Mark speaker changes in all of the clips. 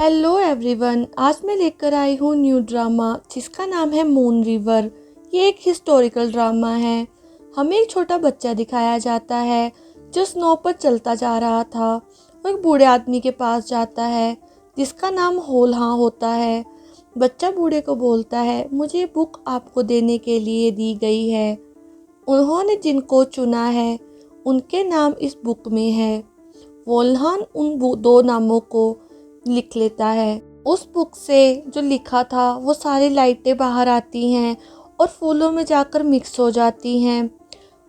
Speaker 1: Hello everyone, आज मैं लेकर आई हूँ न्यू ड्रामा जिसका नाम है मून रिवर। ये एक हिस्टोरिकल ड्रामा है। हमें एक छोटा बच्चा दिखाया जाता है जो स्नो पर चलता जा रहा था। वो एक बूढ़े आदमी के पास जाता है जिसका नाम होल्हा होता है। बच्चा बूढ़े को बोलता है, मुझे ये बुक आपको देने के लिए दी गई है। उन्होंने जिनको चुना है उनके नाम इस बुक में है। वोल्हान उन दो नामों को लिख लेता है। उस बुक से जो लिखा था वो सारी लाइटें बाहर आती हैं और फूलों में जाकर मिक्स हो जाती हैं।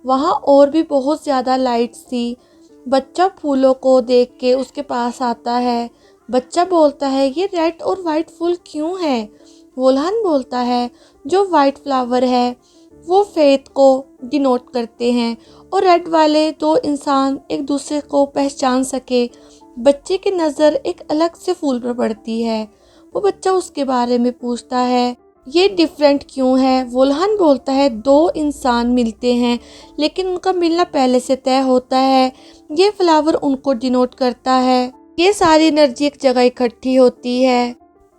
Speaker 1: वहाँ और भी बहुत ज़्यादा लाइट्स थी। बच्चा फूलों को देख के उसके पास आता है। बच्चा बोलता है, ये रेड और वाइट फूल क्यों है? वोल्हान बोलता है, जो वाइट फ्लावर है वो फेथ को डिनोट करते हैं और रेड वाले दो इंसान एक दूसरे को पहचान सके। बच्चे की नज़र एक अलग से फूल पर पड़ती है। वो बच्चा उसके बारे में पूछता है, ये डिफरेंट क्यों है? वोल्हान बोलता है, दो इंसान मिलते हैं लेकिन उनका मिलना पहले से तय होता है। ये फ्लावर उनको डिनोट करता है। ये सारी एनर्जी एक जगह इकट्ठी होती है।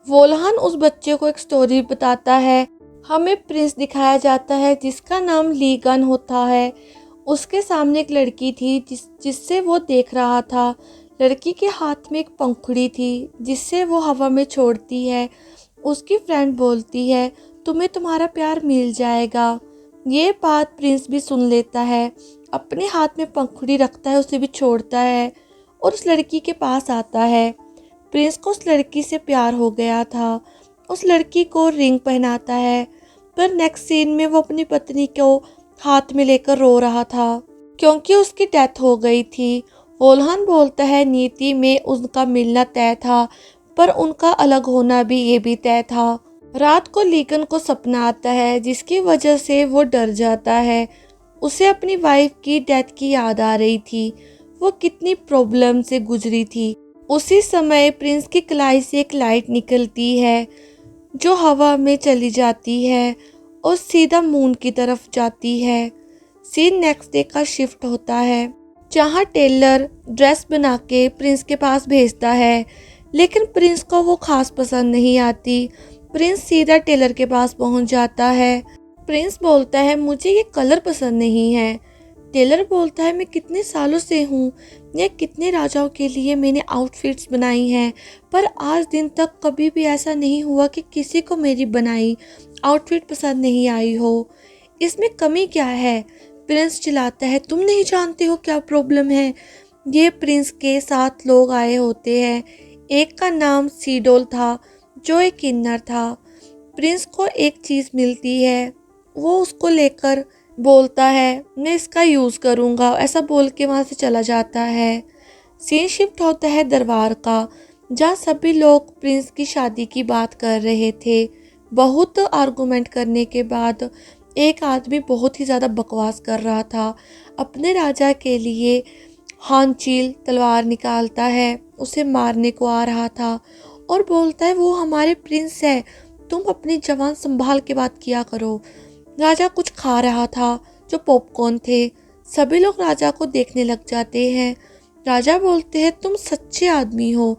Speaker 1: वोल्हान उस बच्चे को एक स्टोरी बताता है। हमें प्रिंस दिखाया जाता है जिसका नाम लीगन होता है। उसके सामने एक लड़की थी जिससे वो देख रहा था। लड़की के हाथ में एक पंखुड़ी थी जिससे वो हवा में छोड़ती है। उसकी फ्रेंड बोलती है, तुम्हें तुम्हारा प्यार मिल जाएगा। ये बात प्रिंस भी सुन लेता है। अपने हाथ में पंखुड़ी रखता है, उसे भी छोड़ता है और उस लड़की के पास आता है। प्रिंस को उस लड़की से प्यार हो गया था। उस लड़की को रिंग पहनाता है। पर नेक्स्ट सीन में वो अपनी पत्नी को हाथ में लेकर रो रहा था क्योंकि उसकी डेथ हो गई थी। वोल्हान बोलता है, नीति में उनका मिलना तय था पर उनका अलग होना भी ये भी तय था। रात को लीगन को सपना आता है जिसकी वजह से वो डर जाता है। उसे अपनी वाइफ की डेथ की याद आ रही थी। वो कितनी प्रॉब्लम से गुजरी थी। उसी समय प्रिंस की कलाई से एक लाइट निकलती है जो हवा में चली जाती है और सीधा मून की तरफ जाती है। सीन नेक्स्ट डे का शिफ्ट होता है जहाँ टेलर ड्रेस बना के प्रिंस के पास भेजता है लेकिन प्रिंस को वो खास पसंद नहीं आती। प्रिंस सीधा टेलर के पास पहुँच जाता है। प्रिंस बोलता है, मुझे ये कलर पसंद नहीं है। टेलर बोलता है, मैं कितने सालों से हूँ, ये कितने राजाओं के लिए मैंने आउटफिट्स बनाई हैं पर आज दिन तक कभी भी ऐसा नहीं हुआ कि किसी को मेरी बनाई आउटफिट पसंद नहीं आई हो। इसमें कमी क्या है? प्रिंस चिल्लाता है, तुम नहीं जानते हो क्या प्रॉब्लम है? ये प्रिंस के 7 लोग आए होते हैं। एक का नाम सीडोल था जो एक किन्नर था। प्रिंस को एक चीज़ मिलती है, वो उसको लेकर बोलता है, मैं इसका यूज़ करूँगा। ऐसा बोल के वहाँ से चला जाता है। सीन शिफ्ट होता है दरबार का जहाँ सभी लोग प्रिंस की शादी की बात कर रहे थे। बहुत आर्गुमेंट करने के बाद एक आदमी बहुत ही ज़्यादा बकवास कर रहा था। अपने राजा के लिए हानचील तलवार निकालता है, उसे मारने को आ रहा था और बोलता है, वो हमारे प्रिंस है, तुम अपनी जवान संभाल के बात किया करो। राजा कुछ खा रहा था जो पॉपकॉर्न थे। सभी लोग राजा को देखने लग जाते हैं। राजा बोलते हैं, तुम सच्चे आदमी हो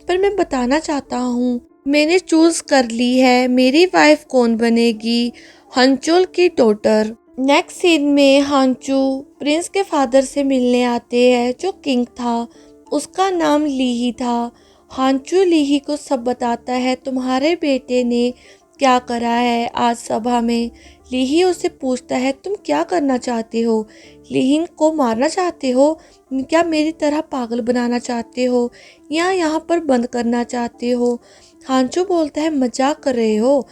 Speaker 1: पर मैं बताना चाहता हूँ, मैंने चूज कर ली है मेरी वाइफ कौन बनेगी, हंचोल की डॉटर। नेक्स्ट सीन में हांचू प्रिंस के फादर से मिलने आते हैं जो किंग था। उसका नाम लीही था। हांचू लीही को सब बताता है, तुम्हारे बेटे ने क्या करा है आज सभा में। लीही उससे पूछता है, तुम क्या करना चाहते हो? लीही को मारना चाहते हो? क्या मेरी तरह पागल बनाना चाहते हो या यहाँ पर बंद करना चाहते हो? हांचू बोलता है, मजाक कर रहे हो?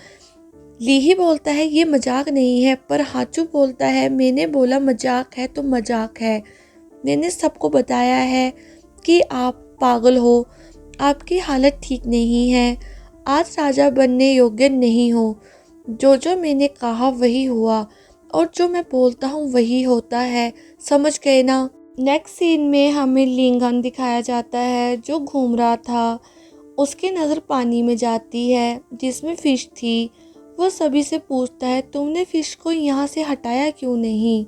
Speaker 1: लीही बोलता है, ये मजाक नहीं है। पर हांचू बोलता है, मैंने बोला मजाक है तो मजाक है। मैंने सबको बताया है कि आप पागल हो, आपकी हालत ठीक नहीं है, आज राजा बनने योग्य नहीं हो। जो मैंने कहा वही हुआ और जो मैं बोलता हूँ वही होता है, समझ गए ना? नेक्स्ट सीन में हमें लिंगन दिखाया जाता है जो घूम रहा था। उसकी नज़र पानी में जाती है जिसमें फ़िश थी। वो सभी से पूछता है, तुमने फ़िश को यहाँ से हटाया क्यों नहीं?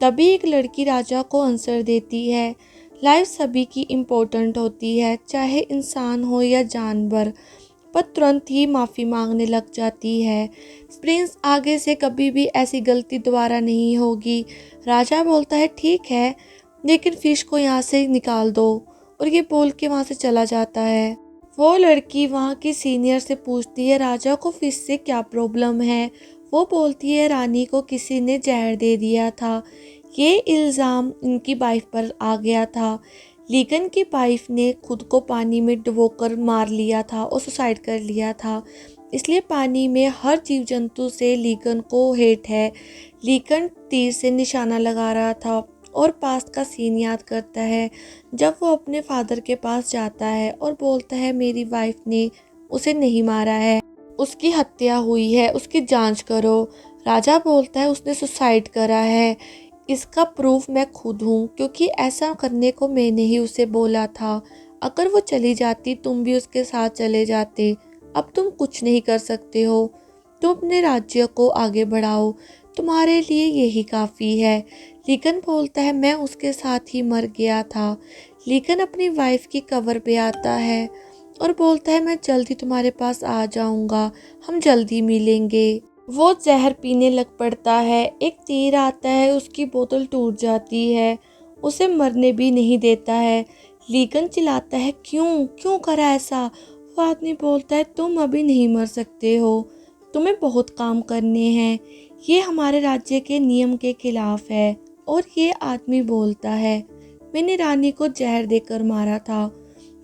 Speaker 1: तभी एक लड़की राजा को आंसर देती है। लाइफ सभी की इम्पोर्टेंट होती है, चाहे इंसान हो या जानवर, पर तुरंत ही माफ़ी मांगने लग जाती है। प्रिंस आगे से कभी भी ऐसी गलती दोबारा नहीं होगी। राजा बोलता है ठीक है, लेकिन फिश को यहाँ से निकाल दो, और ये बोल के वहाँ से चला जाता है। वो लड़की वहाँ की सीनियर से पूछती है राजा को फिश से क्या प्रॉब्लम है। वो बोलती है रानी को किसी ने जहर दे दिया था। ये इल्ज़ाम इनकी वाइफ पर आ गया था। लीगन की वाइफ ने खुद को पानी में डुबोकर मार लिया था और सुसाइड कर लिया था। इसलिए पानी में हर जीव जंतु से लीगन को हेट है। लीगन तीर से निशाना लगा रहा था और पास्ट का सीन याद करता है जब वो अपने फादर के पास जाता है और बोलता है मेरी वाइफ ने उसे नहीं मारा है, उसकी हत्या हुई है, उसकी जांच करो। राजा बोलता है उसने सुसाइड करा है, इसका प्रूफ मैं खुद हूँ, क्योंकि ऐसा करने को मैंने ही उसे बोला था। अगर वो चली जाती तुम भी उसके साथ चले जाते। अब तुम कुछ नहीं कर सकते हो, तुम अपने राज्य को आगे बढ़ाओ, तुम्हारे लिए यही काफ़ी है। लीगन बोलता है मैं उसके साथ ही मर गया था। लीगन अपनी वाइफ की कवर पे आता है और बोलता है मैं जल्दी तुम्हारे पास आ जाऊंगा, हम जल्दी मिलेंगे। वो जहर पीने लग पड़ता है, एक तीर आता है, उसकी बोतल टूट जाती है, उसे मरने भी नहीं देता है। लीगन चिल्लाता है क्यों क्यों करा ऐसा। वो आदमी बोलता है तुम अभी नहीं मर सकते हो, तुम्हें बहुत काम करने हैं, ये हमारे राज्य के नियम के खिलाफ है। और ये आदमी बोलता है मैंने रानी को जहर देकर मारा था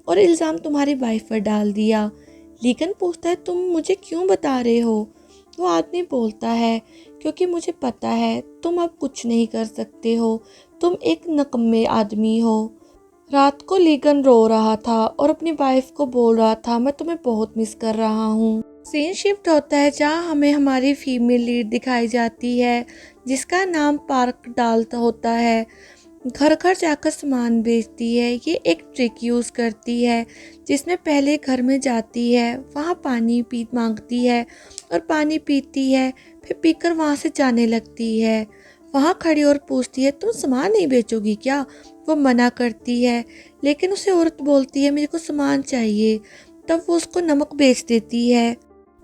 Speaker 1: और इल्ज़ाम तुम्हारी वाइफ पर डाल दिया। लीगन पूछता है तुम मुझे क्यों बता रहे हो। वो आदमी बोलता है क्योंकि मुझे पता है तुम अब कुछ नहीं कर सकते हो, तुम एक नकम्मे आदमी हो। रात को लीगन रो रहा था और अपनी वाइफ को बोल रहा था मैं तुम्हें बहुत मिस कर रहा हूँ। सीन शिफ्ट होता है जहाँ हमें हमारी फीमेल लीड दिखाई जाती है जिसका नाम पार्क डाल होता है। घर घर जाकर सामान बेचती है। ये एक ट्रिक यूज़ करती है जिसमें पहले घर में जाती है, वहाँ पानी पी मांगती है और पानी पीती है, फिर पीकर वहाँ से जाने लगती है। वहाँ खड़ी और पूछती है तुम सामान नहीं बेचोगी क्या। वो मना करती है, लेकिन उसे औरत बोलती है मेरे को सामान चाहिए। तब वो उसको नमक बेच देती है।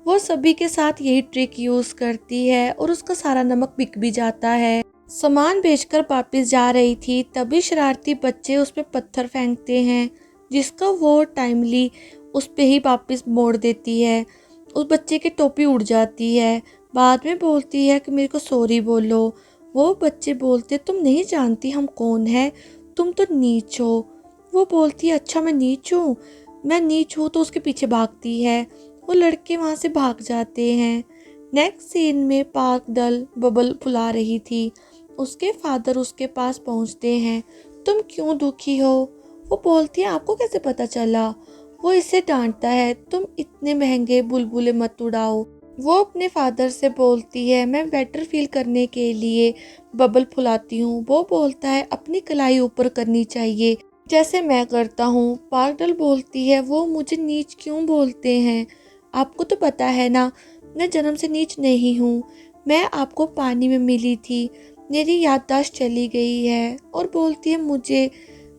Speaker 1: वो सभी के साथ यही ट्रिक यूज़ करती है और उसका सारा नमक बिक भी जाता है। सामान बेचकर वापस जा रही थी तभी शरारती बच्चे उस पर पत्थर फेंकते हैं, जिसका वो टाइमली उस पे ही वापस मोड़ देती है। उस बच्चे की टोपी उड़ जाती है। बाद में बोलती है कि मेरे को सॉरी बोलो। वो बच्चे बोलते तुम नहीं जानती हम कौन है, तुम तो नीच हो। वो बोलती है अच्छा मैं नीच हूँ, मैं नीच हूँ, तो उसके पीछे भागती है। वो लड़के वहाँ से भाग जाते हैं। नेक्स्ट सीन में पार्क डल बबल फुला रही थी। उसके फादर उसके पास पहुँचते हैं। तुम क्यों दुखी हो। वो बोलती है आपको कैसे पता चला। वो इसे डांटता है तुम इतने महंगे बुलबुले मत उड़ाओ। वो अपने फादर से बोलती है मैं बेटर फील करने के लिए बबल फुलाती हूँ। वो बोलता है अपनी कलाई ऊपर करनी चाहिए जैसे मैं करता हूँ। पार्डल बोलती है वो मुझे नीच क्यों बोलते हैं, आपको तो पता है ना मैं जन्म से नीच नहीं हूँ। मैं आपको पानी में मिली थी, मेरी याददाश्त चली गई है। और बोलती है मुझे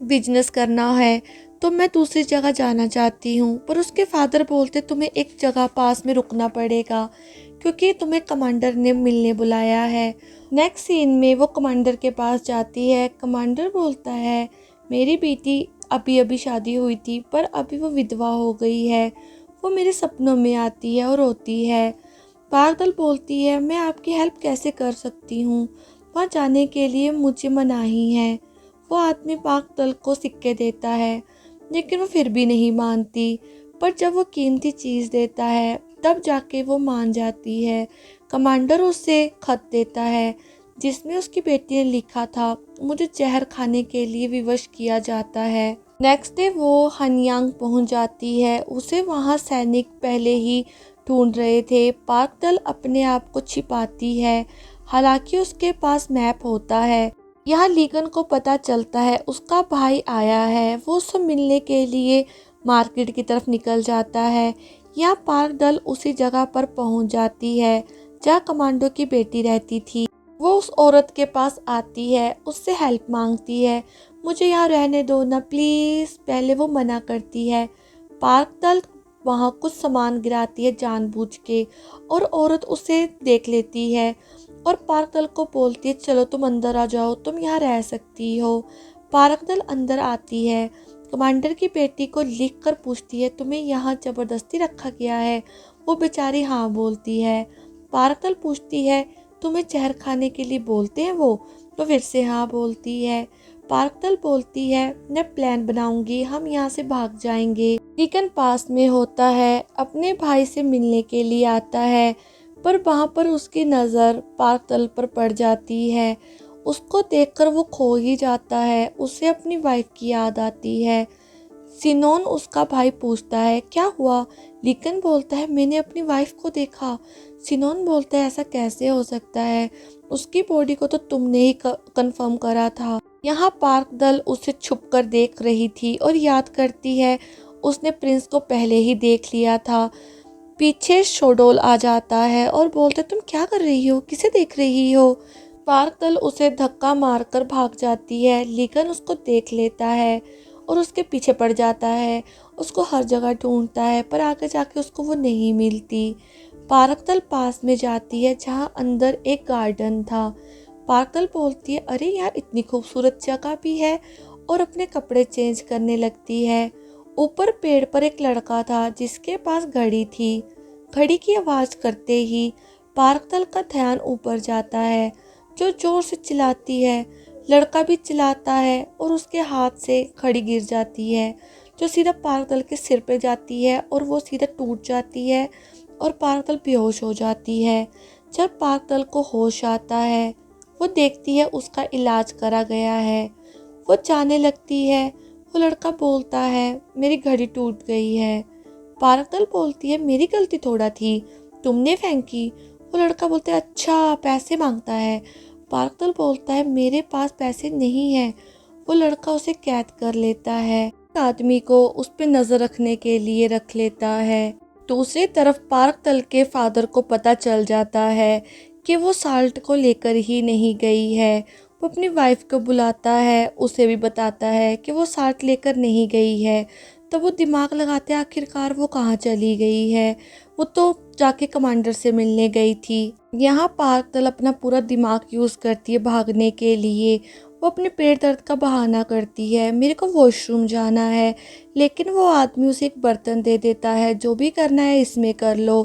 Speaker 1: बिजनेस करना है तो मैं दूसरी जगह जाना चाहती हूँ। पर उसके फादर बोलते तुम्हें एक जगह पास में रुकना पड़ेगा क्योंकि तुम्हें कमांडर ने मिलने बुलाया है। नेक्स्ट सीन में वो कमांडर के पास जाती है। कमांडर बोलता है मेरी बेटी अभी अभी शादी हुई थी पर अभी वो विधवा हो गई है, वो मेरे सपनों में आती है और रोती है। पागल बोलती है मैं आपकी हेल्प कैसे कर सकती हूँ, वहाँ जाने के लिए मुझे मनाही है। वो आदमी पागल को सिक्के देता है लेकिन वो फिर भी नहीं मानती, पर जब वो कीमती चीज़ देता है तब जाके वो मान जाती है। कमांडर उसे खत देता है जिसमें उसकी बेटी ने लिखा था मुझे जहर खाने के लिए विवश किया जाता है। नेक्स्ट डे वो हनयांग पहुंच जाती है। उसे वहां सैनिक पहले ही ढूंढ रहे थे। पार्कडल अपने आप को छिपाती है, हालांकि उसके पास मैप होता है। यहाँ लीगन को पता चलता है उसका भाई आया है। वो उससे मिलने के लिए मार्केट की तरफ निकल जाता है। यहाँ पार्कडल उसी जगह पर पहुंच जाती है जहाँ कमांडो की बेटी रहती थी। वो उस औरत के पास आती है, उससे हेल्प मांगती है। मुझे यहाँ रहने दो ना प्लीज़, पहले वो मना करती है। पार्कदल वहाँ कुछ सामान गिराती है जानबूझ के और औरत उसे देख लेती है और पार्कदल को बोलती है चलो तुम अंदर आ जाओ, तुम यहाँ रह सकती हो। पार्कदल अंदर आती है, कमांडर की बेटी को लिख कर पूछती है तुम्हें यहाँ ज़बरदस्ती रखा गया है? वो बेचारी हाँ बोलती है। पार्कदल पूछती है तुम्हें जहर खाने के लिए बोलते हैं वो? तो फिर से हाँ बोलती है। पार्कदल बोलती है मैं प्लान बनाऊंगी, हम यहाँ से भाग जाएंगे। लीकन पास में होता है, अपने भाई से मिलने के लिए आता है, पर वहाँ पर उसकी नज़र पार्कदल पर पड़ जाती है। उसको देखकर वो खो ही जाता है, उसे अपनी वाइफ की याद आती है। सिनोन उसका भाई पूछता है क्या हुआ? लीकन बोलता है मैंने अपनी वाइफ को देखा। सिनोन बोलता है ऐसा कैसे हो सकता है, उसकी बॉडी को तो तुमने ही कंफर्म करा था। यहाँ पार्कदल उसे छुपकर देख रही थी और याद करती है उसने प्रिंस को पहले ही देख लिया था। पीछे शोडोल आ जाता है और बोलते तुम क्या कर रही हो, किसे देख रही हो? पार्कदल उसे धक्का मारकर भाग जाती है। लीकन उसको देख लेता है और उसके पीछे पड़ जाता है। उसको हर जगह ढूंढता है पर आगे जाके उसको वो नहीं मिलती। पार्कदल पास में जाती है जहाँ अंदर एक गार्डन था। पार्कदल बोलती है अरे यार इतनी खूबसूरत जगह भी है, और अपने कपड़े चेंज करने लगती है। ऊपर पेड़ पर एक लड़का था जिसके पास घड़ी थी। घड़ी की आवाज़ करते ही पार्कदल का ध्यान ऊपर जाता है, जो जोर से चिल्लाती है। लड़का भी चिल्लाता है और उसके हाथ से घड़ी गिर जाती है, जो सीधा पार्कदल के सिर पे जाती है और वो सीधा टूट जाती है और पार्कदल बेहोश हो जाती है। जब पार्कदल को होश आता है, वो देखती है उसका इलाज करा गया है। वो जाने लगती है। वो लड़का बोलता है मेरी घड़ी टूट गई है। पार्कदल बोलती है मेरी गलती थोड़ा थी, तुमने फेंकी। वो लड़का बोलता है अच्छा पैसे मांगता है। पार्कदल बोलता है मेरे पास पैसे नहीं है। वो लड़का उसे कैद कर लेता है, आदमी को उस पर नज़र रखने के लिए रख लेता है। दूसरी तरफ पार्कदल के फादर को पता चल जाता है कि वो साल्ट को लेकर ही नहीं गई है। वो अपनी वाइफ को बुलाता है, उसे भी बताता है कि वो साल्ट लेकर नहीं गई है। तो वो दिमाग लगाते आखिरकार वो कहाँ चली गई है। वो तो जाके कमांडर से मिलने गई थी। यहाँ पार्कदल अपना पूरा दिमाग यूज़ करती है भागने के लिए। वो अपने पेट दर्द का बहाना करती है, मेरे को वॉशरूम जाना है, लेकिन वो आदमी उसे एक बर्तन दे देता है, जो भी करना है इसमें कर लो।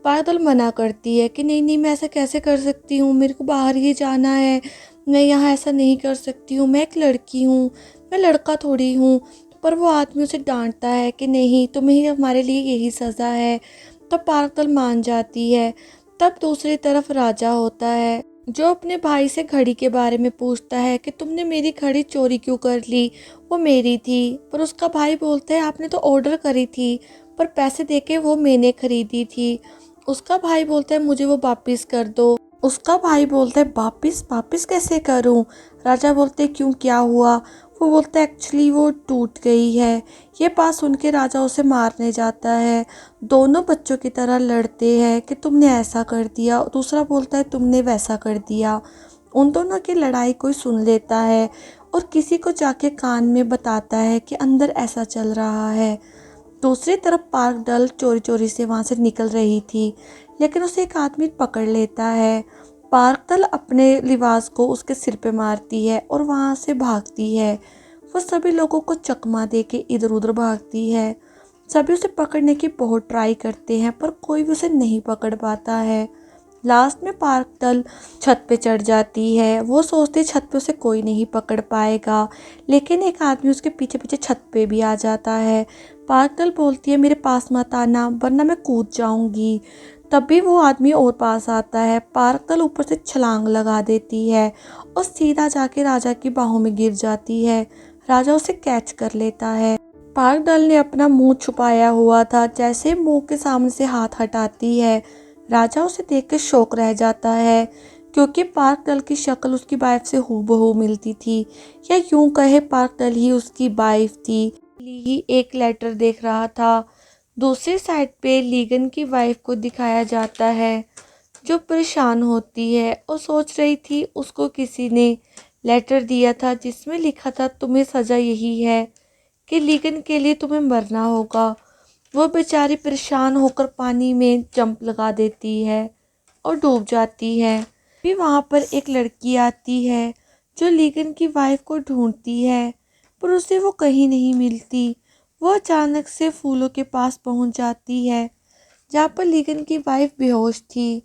Speaker 1: पार्कदल मना करती है कि नहीं नहीं मैं ऐसा कैसे कर सकती हूँ, मेरे को बाहर ही जाना है, मैं यहाँ ऐसा नहीं कर सकती हूँ, मैं एक लड़की हूँ, मैं लड़का थोड़ी हूँ। पर वो आदमी उसे डांटता है कि नहीं तुम्हें हमारे लिए यही सज़ा है। तब पार्कदल मान जाती है। तब दूसरी तरफ राजा होता है, जो अपने भाई से घड़ी के बारे में पूछता है कि तुमने मेरी घड़ी चोरी क्यों कर ली, वो मेरी थी। पर उसका भाई बोलता है आपने तो ऑर्डर करी थी, पर पैसे देके वो मैंने खरीदी थी। उसका भाई बोलता है मुझे वो वापस कर दो। उसका भाई बोलता है वापस वापस कैसे करूं? राजा बोलते क्यों क्या हुआ? वो बोलता है एक्चुअली वो टूट गई है। ये बात सुन के राजा उसे मारने जाता है। दोनों बच्चों की तरह लड़ते हैं कि तुमने ऐसा कर दिया, दूसरा बोलता है तुमने वैसा कर दिया। उन दोनों की लड़ाई कोई सुन लेता है और किसी को जाके कान में बताता है कि अंदर ऐसा चल रहा है। दूसरी तरफ पार्कदल चोरी चोरी से वहाँ से निकल रही थी, लेकिन उसे एक आदमी पकड़ लेता है। पार्कदल अपने लिबास को उसके सिर पे मारती है और वहाँ से भागती है। वो सभी लोगों को चकमा दे के इधर उधर भागती है। सभी उसे पकड़ने की बहुत ट्राई करते हैं पर कोई भी उसे नहीं पकड़ पाता है। लास्ट में पार्कदल छत पे चढ़ जाती है। वो सोचती छत पे उसे कोई नहीं पकड़ पाएगा, लेकिन एक आदमी उसके पीछे पीछे छत पे भी आ जाता है। पार्कदल बोलती है मेरे पास मत आना वरना मैं कूद जाऊंगी। तभी वो आदमी और पास आता है। पार्कदल ऊपर से छलांग लगा देती है और सीधा जाके राजा की बाहों में गिर जाती है। राजा उसे कैच कर लेता है। पार्कदल ने अपना मुंह छुपाया हुआ था, जैसे मुंह के सामने से हाथ हटाती है, राजा उसे देख के शौक रह जाता है, क्योंकि पार्कदल की शक्ल उसकी वाइफ से हूबहू मिलती थी, या यूं कहे पार्कदल ही उसकी वाइफ थी। ही एक लेटर देख रहा था। दूसरी साइड पे लीगन की वाइफ को दिखाया जाता है, जो परेशान होती है और सोच रही थी उसको किसी ने लेटर दिया था जिसमें लिखा था तुम्हें सज़ा यही है कि लीगन के लिए तुम्हें मरना होगा। वो बेचारी परेशान होकर पानी में जंप लगा देती है और डूब जाती है। फिर वहाँ पर एक लड़की आती है जो लीगन की वाइफ को ढूंढती है, पर उसे वो कहीं नहीं मिलती। वो अचानक से फूलों के पास पहुँच जाती है जहाँ पर लीगन की वाइफ बेहोश थी।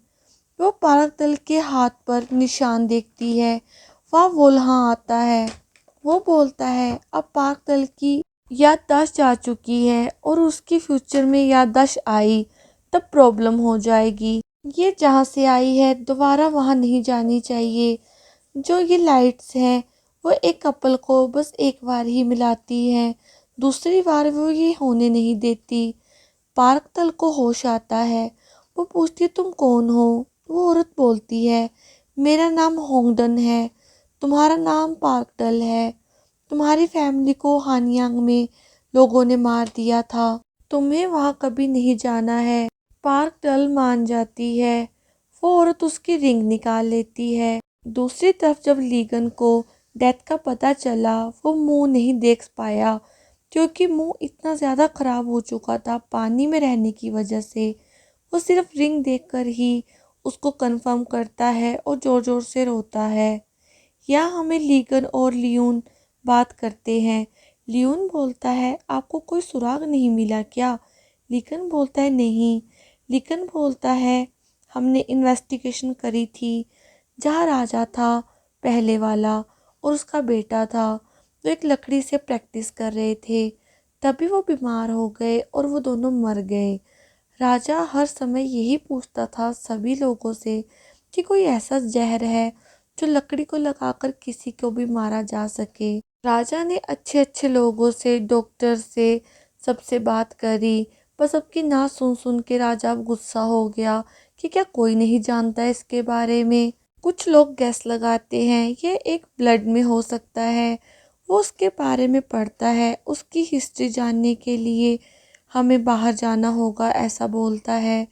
Speaker 1: वो पार्क दल के हाथ पर निशान देखती है। वहाँ वोल्हा आता है। वो बोलता है अब पार्क दल की याददाश्त जा चुकी है और उसकी फ्यूचर में याददाश्त आई तब प्रॉब्लम हो जाएगी। ये जहाँ से आई है दोबारा वहाँ नहीं जानी चाहिए। जो ये लाइट्स हैं वो एक कपल को बस एक बार ही मिलाती हैं, दूसरी बार वो ये होने नहीं देती। पार्क तल को होश आता है। वो पूछती है तुम कौन हो। वो औरत बोलती है मेरा नाम होंगडन है, तुम्हारा नाम पार्क डल है। तुम्हारी फैमिली को हानियांग में लोगों ने मार दिया था, तुम्हें वहाँ कभी नहीं जाना है। पार्क डल मान जाती है। वो औरत उसकी रिंग निकाल लेती है। दूसरी तरफ जब लीगन को डेथ का पता चला वो मुंह नहीं देख पाया क्योंकि मुंह इतना ज़्यादा ख़राब हो चुका था पानी में रहने की वजह से। वो सिर्फ रिंग देखकर ही उसको कंफर्म करता है और ज़ोर ज़ोर से रोता है। यहाँ हमें लीगन और लियोन बात करते हैं। लियोन बोलता है आपको कोई सुराग नहीं मिला क्या। लीगन बोलता है नहीं। लीगन बोलता है हमने इन्वेस्टिगेशन करी थी जहाँ राजा था पहले वाला और उसका बेटा था, तो एक लकड़ी से प्रैक्टिस कर रहे थे, तभी वो बीमार हो गए और वो दोनों मर गए। राजा हर समय यही पूछता था सभी लोगों से कि कोई ऐसा जहर है जो लकड़ी को लगाकर किसी को भी मारा जा सके। राजा ने अच्छे अच्छे लोगों से, डॉक्टर से, सबसे बात करी, पर सबकी ना सुन सुन के राजा अब गुस्सा हो गया कि क्या कोई नहीं जानता इसके बारे में। कुछ लोग गैस लगाते हैं ये एक ब्लड में हो सकता है। वो उसके बारे में पढ़ता है, उसकी हिस्ट्री जानने के लिए हमें बाहर जाना होगा ऐसा बोलता है।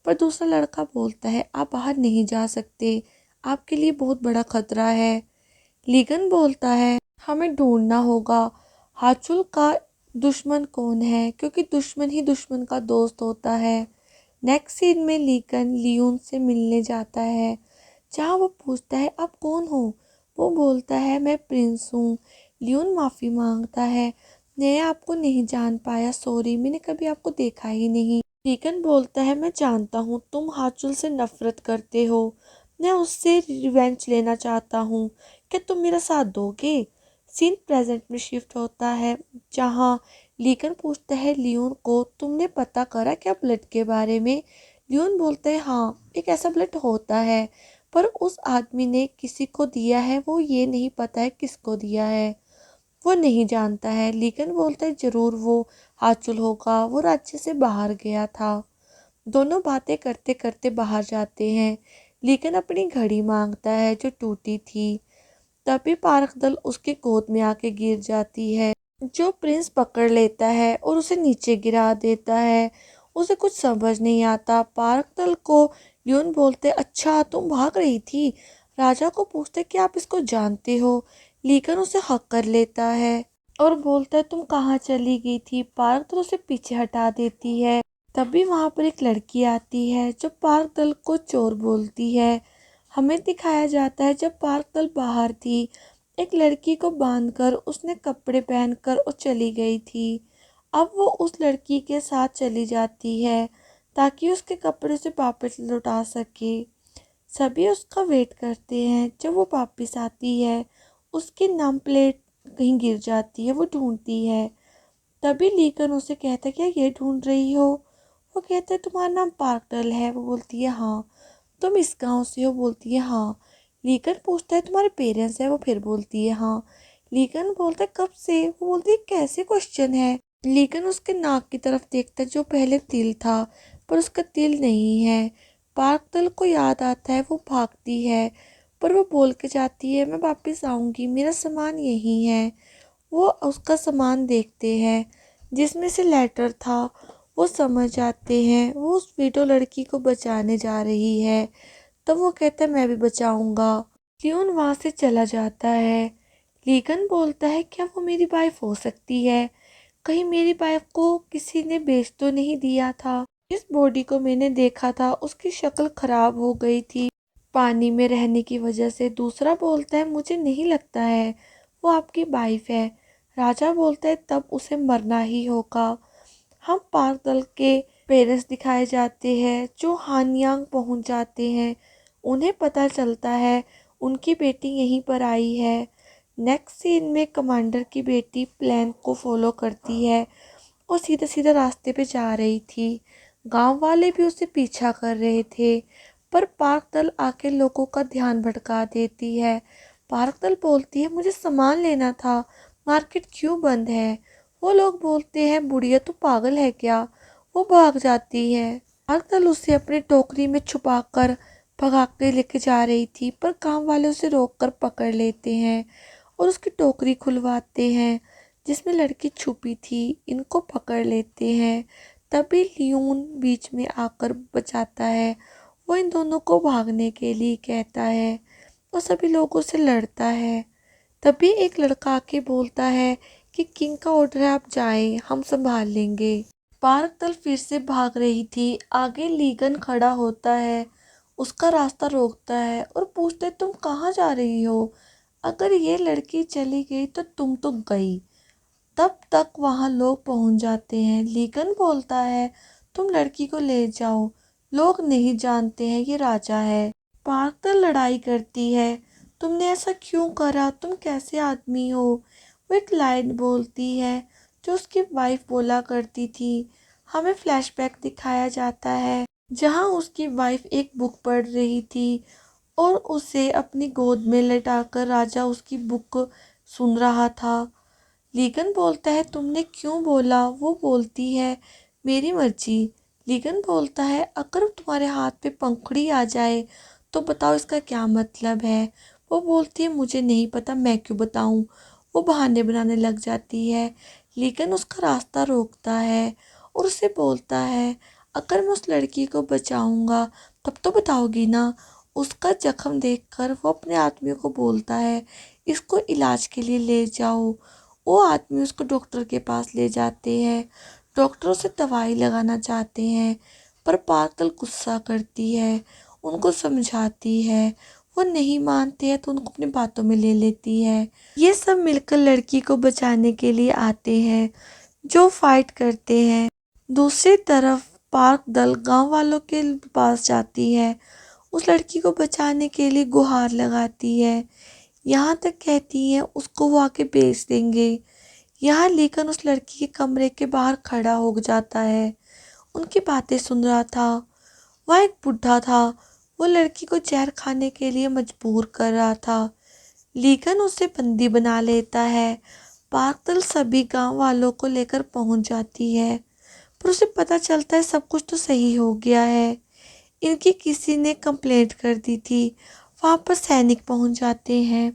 Speaker 1: पर दूसरा लड़का बोलता है आप बाहर नहीं जा सकते, आपके लिए बहुत बड़ा खतरा है। लीगन बोलता है हमें ढूंढना होगा हाचुल का दुश्मन कौन है, क्योंकि दुश्मन ही दुश्मन का दोस्त होता है। नेक्स्ट सीन में लीगन लियोन से मिलने जाता है जहाँ वो पूछता है आप कौन हो। वो बोलता है मैं प्रिंस हूँ। लियोन माफ़ी मांगता है मैं आपको नहीं जान पाया, सॉरी, मैंने कभी आपको देखा ही नहीं। लीगन बोलता है मैं जानता हूँ तुम हाचुल से नफरत करते हो, मैं उससे रिवेंज लेना चाहता हूँ, क्या तुम मेरा साथ दोगे। सीन प्रेजेंट में शिफ्ट होता है जहाँ लीगन पूछता है लियोन को तुमने पता करा क्या ब्लड के बारे में। लियोन बोलता है हाँ एक ऐसा ब्लड होता है, पर उस आदमी ने किसी को दिया है, वो ये नहीं पता है किसको दिया है, वो नहीं जानता है। लीगन बोलता है ज़रूर वो हाचुल होगा, वो राज्य से बाहर गया था। दोनों बातें करते करते बाहर जाते हैं। लीगन अपनी घड़ी मांगता है जो टूटी थी, तभी पार्क दल उसके गोद में आके गिर जाती है, जो प्रिंस पकड़ लेता है और उसे नीचे गिरा देता है। उसे कुछ समझ नहीं आता। पार्क दल को लियोन बोलते अच्छा तुम भाग रही थी। राजा को पूछते कि आप इसको जानते हो। लीगन उसे हक कर लेता है और बोलता है तुम कहाँ चली गई थी। पार्क दल उसे पीछे हटा देती है। तभी वहाँ पर एक लड़की आती है जो पार्क दल को चोर बोलती है। हमें दिखाया जाता है जब पार्क दल बाहर थी एक लड़की को बांधकर उसने कपड़े पहनकर और चली गई थी। अब वो उस लड़की के साथ चली जाती है ताकि उसके कपड़े से वापस लौटा सके। सभी उसका वेट करते हैं। जब वो वापस आती है उसकी नाम प्लेट कहीं गिर जाती है, वो ढूंढती है। तभी लीगन उसे कहता है क्या ये ढूंढ रही हो। वो कहता है तुम्हारा नाम पार्कटल है। वो बोलती है हाँ। तुम इस गांव से हो। बोलती है हाँ। लीगन पूछता है तुम्हारे पेरेंट्स हैं। वो फिर बोलती है हाँ। लीगन बोलता है कब से। वो बोलती है कैसे क्वेश्चन है। लीगन उसके नाक की तरफ देखता है जो पहले तिल था पर उसका तिल नहीं है। पार्कटल को याद आता है, वो भागती है पर वो बोल के जाती है मैं वापस आऊँगी, मेरा सामान यहीं है। वो उसका सामान देखते हैं जिसमें से लेटर था। वो समझ जाते हैं वो उस वीडो लड़की को बचाने जा रही है। तब वो कहता है मैं भी बचाऊंगा। लियोन वहाँ से चला जाता है। लीगन बोलता है क्या वो मेरी वाइफ हो सकती है? कहीं मेरी वाइफ को किसी ने बेच तो नहीं दिया था? जिस बॉडी को मैंने देखा था उसकी शक्ल खराब हो गई थी पानी में रहने की वजह से। दूसरा बोलता है मुझे नहीं लगता है वो आपकी वाइफ है। राजा बोलता है तब उसे मरना ही होगा। हम पार्क दल के पेरेंट्स दिखाए जाते हैं जो हानयांग पहुंच जाते हैं। उन्हें पता चलता है उनकी बेटी यहीं पर आई है। नेक्स्ट सीन में कमांडर की बेटी प्लान को फॉलो करती है और सीधे सीधे रास्ते पे जा रही थी। गांव वाले भी उसे पीछा कर रहे थे पर पार्क दल आके लोगों का ध्यान भटका देती है। पार्क दल बोलती है मुझे सामान लेना था, मार्केट क्यों बंद है? वो लोग बोलते हैं बुढ़िया तू पागल है क्या? वो भाग जाती है। पार्क दल उसे अपनी टोकरी में छुपाकर भगा के लेके जा रही थी पर काम वाले उसे रोककर पकड़ लेते हैं और उसकी टोकरी खुलवाते हैं जिसमें लड़की छुपी थी। इनको पकड़ लेते हैं। तभी लियोन बीच में आकर बचाता है। वो इन दोनों को भागने के लिए कहता है और सभी लोगों से लड़ता है। तभी एक लड़का आके बोलता है कि किंग का ऑर्डर है आप जाएं हम संभाल लेंगे। पार्क दल फिर से भाग रही थी। आगे लीगन खड़ा होता है, उसका रास्ता रोकता है और पूछते तुम कहाँ जा रही हो? अगर ये लड़की चली गई तो तुम तो गई। तब तक वहाँ लोग पहुँच जाते हैं। लीगन बोलता है तुम लड़की को ले जाओ, लोग नहीं जानते हैं ये राजा है। पार्कर लड़ाई करती है तुमने ऐसा क्यों करा, तुम कैसे आदमी हो? वो एक लाइन बोलती है जो उसकी वाइफ बोला करती थी। हमें फ्लैशबैक दिखाया जाता है जहाँ उसकी वाइफ एक बुक पढ़ रही थी और उसे अपनी गोद में लेटाकर राजा उसकी बुक सुन रहा था। लीगन बोलता है तुमने क्यों बोला? वो बोलती है मेरी मर्जी। लीगन बोलता है अगर तुम्हारे हाथ पे पंखुड़ी आ जाए तो बताओ इसका क्या मतलब है? वो बोलती है मुझे नहीं पता, मैं क्यों बताऊं? वो बहाने बनाने लग जाती है। लीगन उसका रास्ता रोकता है और उसे बोलता है अगर मैं उस लड़की को बचाऊंगा तब तो बताओगी ना? उसका जख्म देखकर वो अपने आदमी को बोलता है इसको इलाज के लिए ले जाओ। वो आदमी उसको डॉक्टर के पास ले जाते हैं। डॉक्टर उसे दवाई लगाना चाहते हैं पर पार्कल गुस्सा करती है, उनको समझाती है। वो नहीं मानते हैं तो उनको अपनी बातों में ले लेती है। ये सब मिलकर लड़की को बचाने के लिए आते हैं जो फाइट करते हैं। दूसरी तरफ पार्क दल गांव वालों के पास जाती है, उस लड़की को बचाने के लिए गुहार लगाती है। यहाँ तक कहती है उसको वो आके बेच देंगे। यहाँ लेकर उस लड़की के कमरे के बाहर खड़ा हो जाता है, उनकी बातें सुन रहा था। वह एक बुढ़ा था, वो लड़की को जहर खाने के लिए मजबूर कर रहा था। लीगन उसे बंदी बना लेता है। पार्कदल सभी गांव वालों को लेकर पहुंच जाती है पर उसे पता चलता है सब कुछ तो सही हो गया है। इनकी किसी ने कंप्लेंट कर दी थी। वहाँ पर सैनिक पहुंच जाते हैं।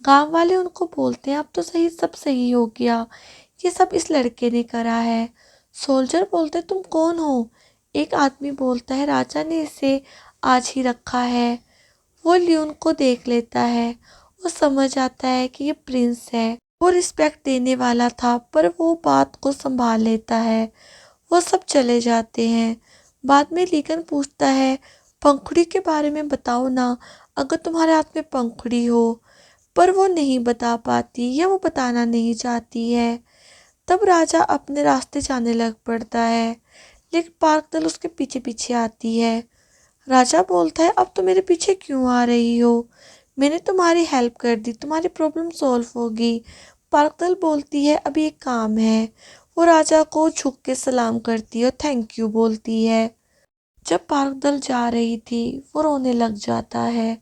Speaker 1: गांव वाले उनको बोलते हैं अब तो सही, सब सही हो गया, ये सब इस लड़के ने करा है। सोल्जर बोलते तुम कौन हो? एक आदमी बोलता है राजा ने इसे आज ही रखा है। वो लियोन को देख लेता है, वो समझ आता है कि ये प्रिंस है। वो रिस्पेक्ट देने वाला था पर वो बात को संभाल लेता है। वो सब चले जाते हैं। बाद में लीगन पूछता है पंखुड़ी के बारे में बताओ ना, अगर तुम्हारे हाथ में पंखुड़ी हो। पर वो नहीं बता पाती या वो बताना नहीं चाहती है। तब राजा अपने रास्ते जाने लग पड़ता है लेकिन पार्कदल उसके पीछे पीछे आती है। राजा बोलता है अब तो मेरे पीछे क्यों आ रही हो? मैंने तुम्हारी हेल्प कर दी, तुम्हारी प्रॉब्लम सॉल्व होगी। पार्कदल बोलती है अभी एक काम है। वो राजा को झुक के सलाम करती है और थैंक यू बोलती है। जब पार्कदल जा रही थी वो रोने लग जाता है।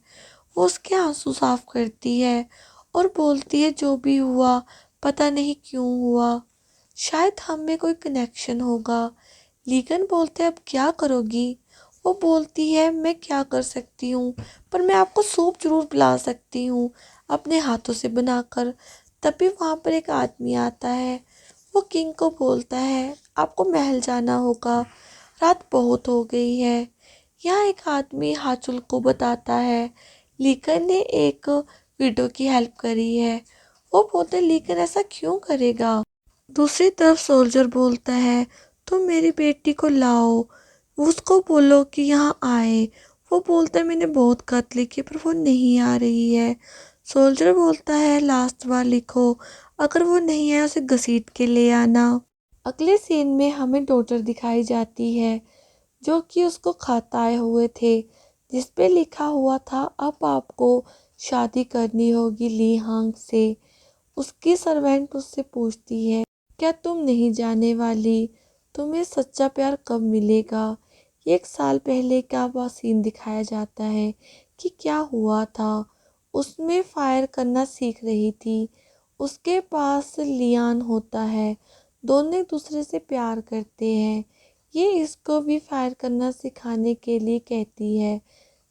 Speaker 1: वो उसके आंसू साफ करती है और बोलती है जो भी हुआ पता नहीं क्यों हुआ, शायद हम में कोई कनेक्शन होगा। लीगन बोलते अब क्या करोगी? वो बोलती है मैं क्या कर सकती हूँ पर मैं आपको सूप जरूर पिला सकती हूँ अपने हाथों से बनाकर। तभी वहाँ पर एक आदमी आता है, वो किंग को बोलता है, आपको महल जाना होगा, रात बहुत हो गई है। यहाँ एक आदमी हाचुल को बताता है, लीकन ने एक विडो की हेल्प करी है। वो बोलते लीकन ऐसा क्यों करेगा। दूसरी तरफ सोल्जर बोलता है, तुम मेरी बेटी को लाओ, उसको बोलो कि यहाँ आए। वो बोलता है, मैंने बहुत खत लिखे पर वो नहीं आ रही है। सोल्जर बोलता है, लास्ट बार लिखो, अगर वो नहीं आया उसे घसीट के ले आना। अगले सीन में हमें डॉटर दिखाई जाती है जो कि उसको खत आए हुए थे जिस पे लिखा हुआ था, अब आपको शादी करनी होगी ली हांग से। उसकी सर्वेंट उससे पूछती है, क्या तुम नहीं जाने वाली, तुम्हें सच्चा प्यार कब मिलेगा। 1 साल पहले का वह सीन दिखाया जाता है कि क्या हुआ था। उसमें फायर करना सीख रही थी, उसके पास लियान होता है, दोनों एक दूसरे से प्यार करते हैं। ये इसको भी फायर करना सिखाने के लिए कहती है,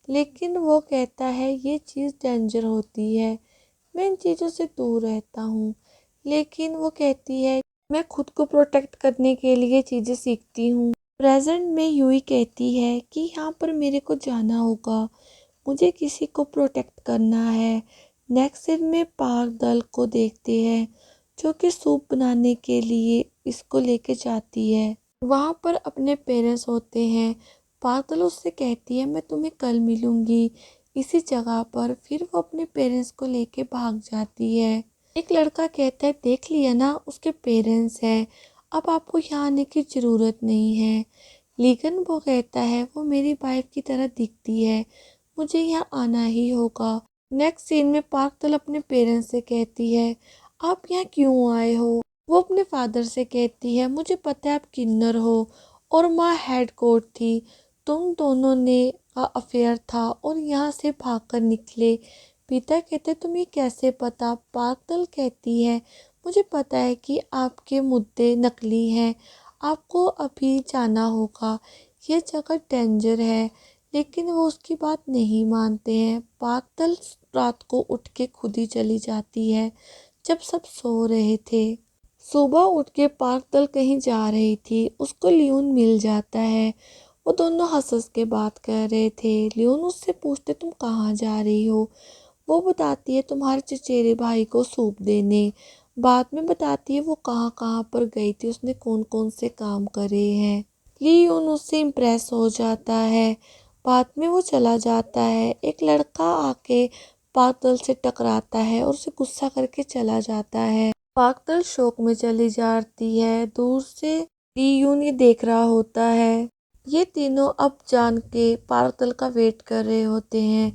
Speaker 1: लेकिन वो कहता है ये चीज़ डेंजर होती है, मैं इन चीज़ों से दूर रहता हूँ। लेकिन वो कहती है, मैं खुद को प्रोटेक्ट करने के लिए चीज़ें सीखती हूँ। प्रेजेंट में यूई कहती है कि यहाँ पर मेरे को जाना होगा, मुझे किसी को प्रोटेक्ट करना है। नेक्स्ट सीन में पार्क दल को देखते हैं जो कि सूप बनाने के लिए इसको लेके जाती है। वहाँ पर अपने पेरेंट्स होते हैं। पार्क दल उससे कहती है, मैं तुम्हें कल मिलूंगी इसी जगह पर। फिर वो अपने पेरेंट्स को लेके भाग जाती है। एक लड़का कहता है, देख लिया ना, उसके पेरेंट्स हैं, अब आपको यहाँ आने की ज़रूरत नहीं है। लेकिन वो कहता है, वो मेरी वाइफ की तरह दिखती है, मुझे यहाँ आना ही होगा। नेक्स्ट सीन में पार्क दल अपने पेरेंट्स से कहती है, आप यहाँ क्यों आए हो। वो अपने फादर से कहती है, मुझे पता है आप किन्नर हो और माँ हेड कोच थी, तुम दोनों ने का अफेयर था और यहाँ से भागकर निकले। पिता कहते, तुम्हें कैसे पता। पागल कहती है, मुझे पता है कि आपके मुद्दे नकली हैं, आपको अभी जाना होगा, ये जगह डेंजर है। लेकिन वो उसकी बात नहीं मानते हैं। पागल रात को उठ के खुद ही चली जाती है जब सब सो रहे थे। सुबह उठ के पागल कहीं जा रही थी, उसको लियोन मिल जाता है। वो दोनों हंस हंस के बात कर रहे थे। लियोन उससे पूछते, तुम कहाँ जा रही हो। वो बताती है, तुम्हारे चचेरे भाई को सूप देने। बाद में बताती है वो कहाँ कहाँ पर गई थी, उसने कौन कौन से काम करे हैं। लियोन उससे इम्प्रेस हो जाता है। बाद में वो चला जाता है। एक लड़का आके पागल से टकराता है और उसे गुस्सा करके चला जाता है। पागल शौक में चली जाती है। दूर से लियोन ये देख रहा होता है। ये तीनों अब जान के पागल का वेट कर रहे होते हैं।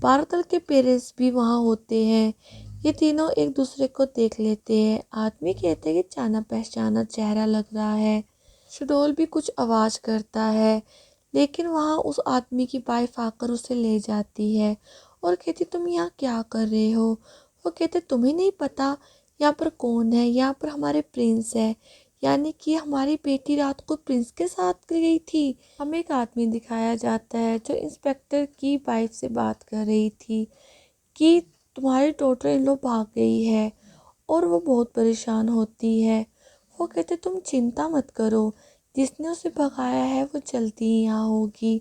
Speaker 1: पागल के पेरेंट्स भी वहाँ होते हैं। ये तीनों एक दूसरे को देख लेते हैं। आदमी कहते हैं कि जाना पहचाना चेहरा लग रहा है। शडोल भी कुछ आवाज़ करता है, लेकिन वहाँ उस आदमी की वाइफ आकर उसे ले जाती है और कहती, तुम यहाँ क्या कर रहे हो। वो कहते, तुम्हें नहीं पता यहाँ पर कौन है, यहाँ पर हमारे प्रिंस है, यानी कि हमारी बेटी रात को प्रिंस के साथ गई थी। हमें एक आदमी दिखाया जाता है जो इंस्पेक्टर की वाइफ से बात कर रही थी कि तुम्हारी डॉटर इन लोग भाग गई है, और वो बहुत परेशान होती है। वो कहते, तुम चिंता मत करो, जिसने उसे भगाया है वो जल्दी ही यहाँ होगी।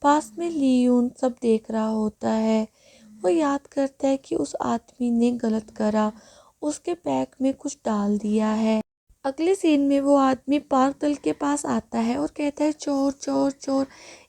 Speaker 1: पास में लियोन सब देख रहा होता है। वो याद करता है कि उस आदमी ने गलत करा, उसके बैग में कुछ डाल दिया है। अगले सीन में वो आदमी पार्क दल के पास आता है और कहता है, चोर चोर चोर,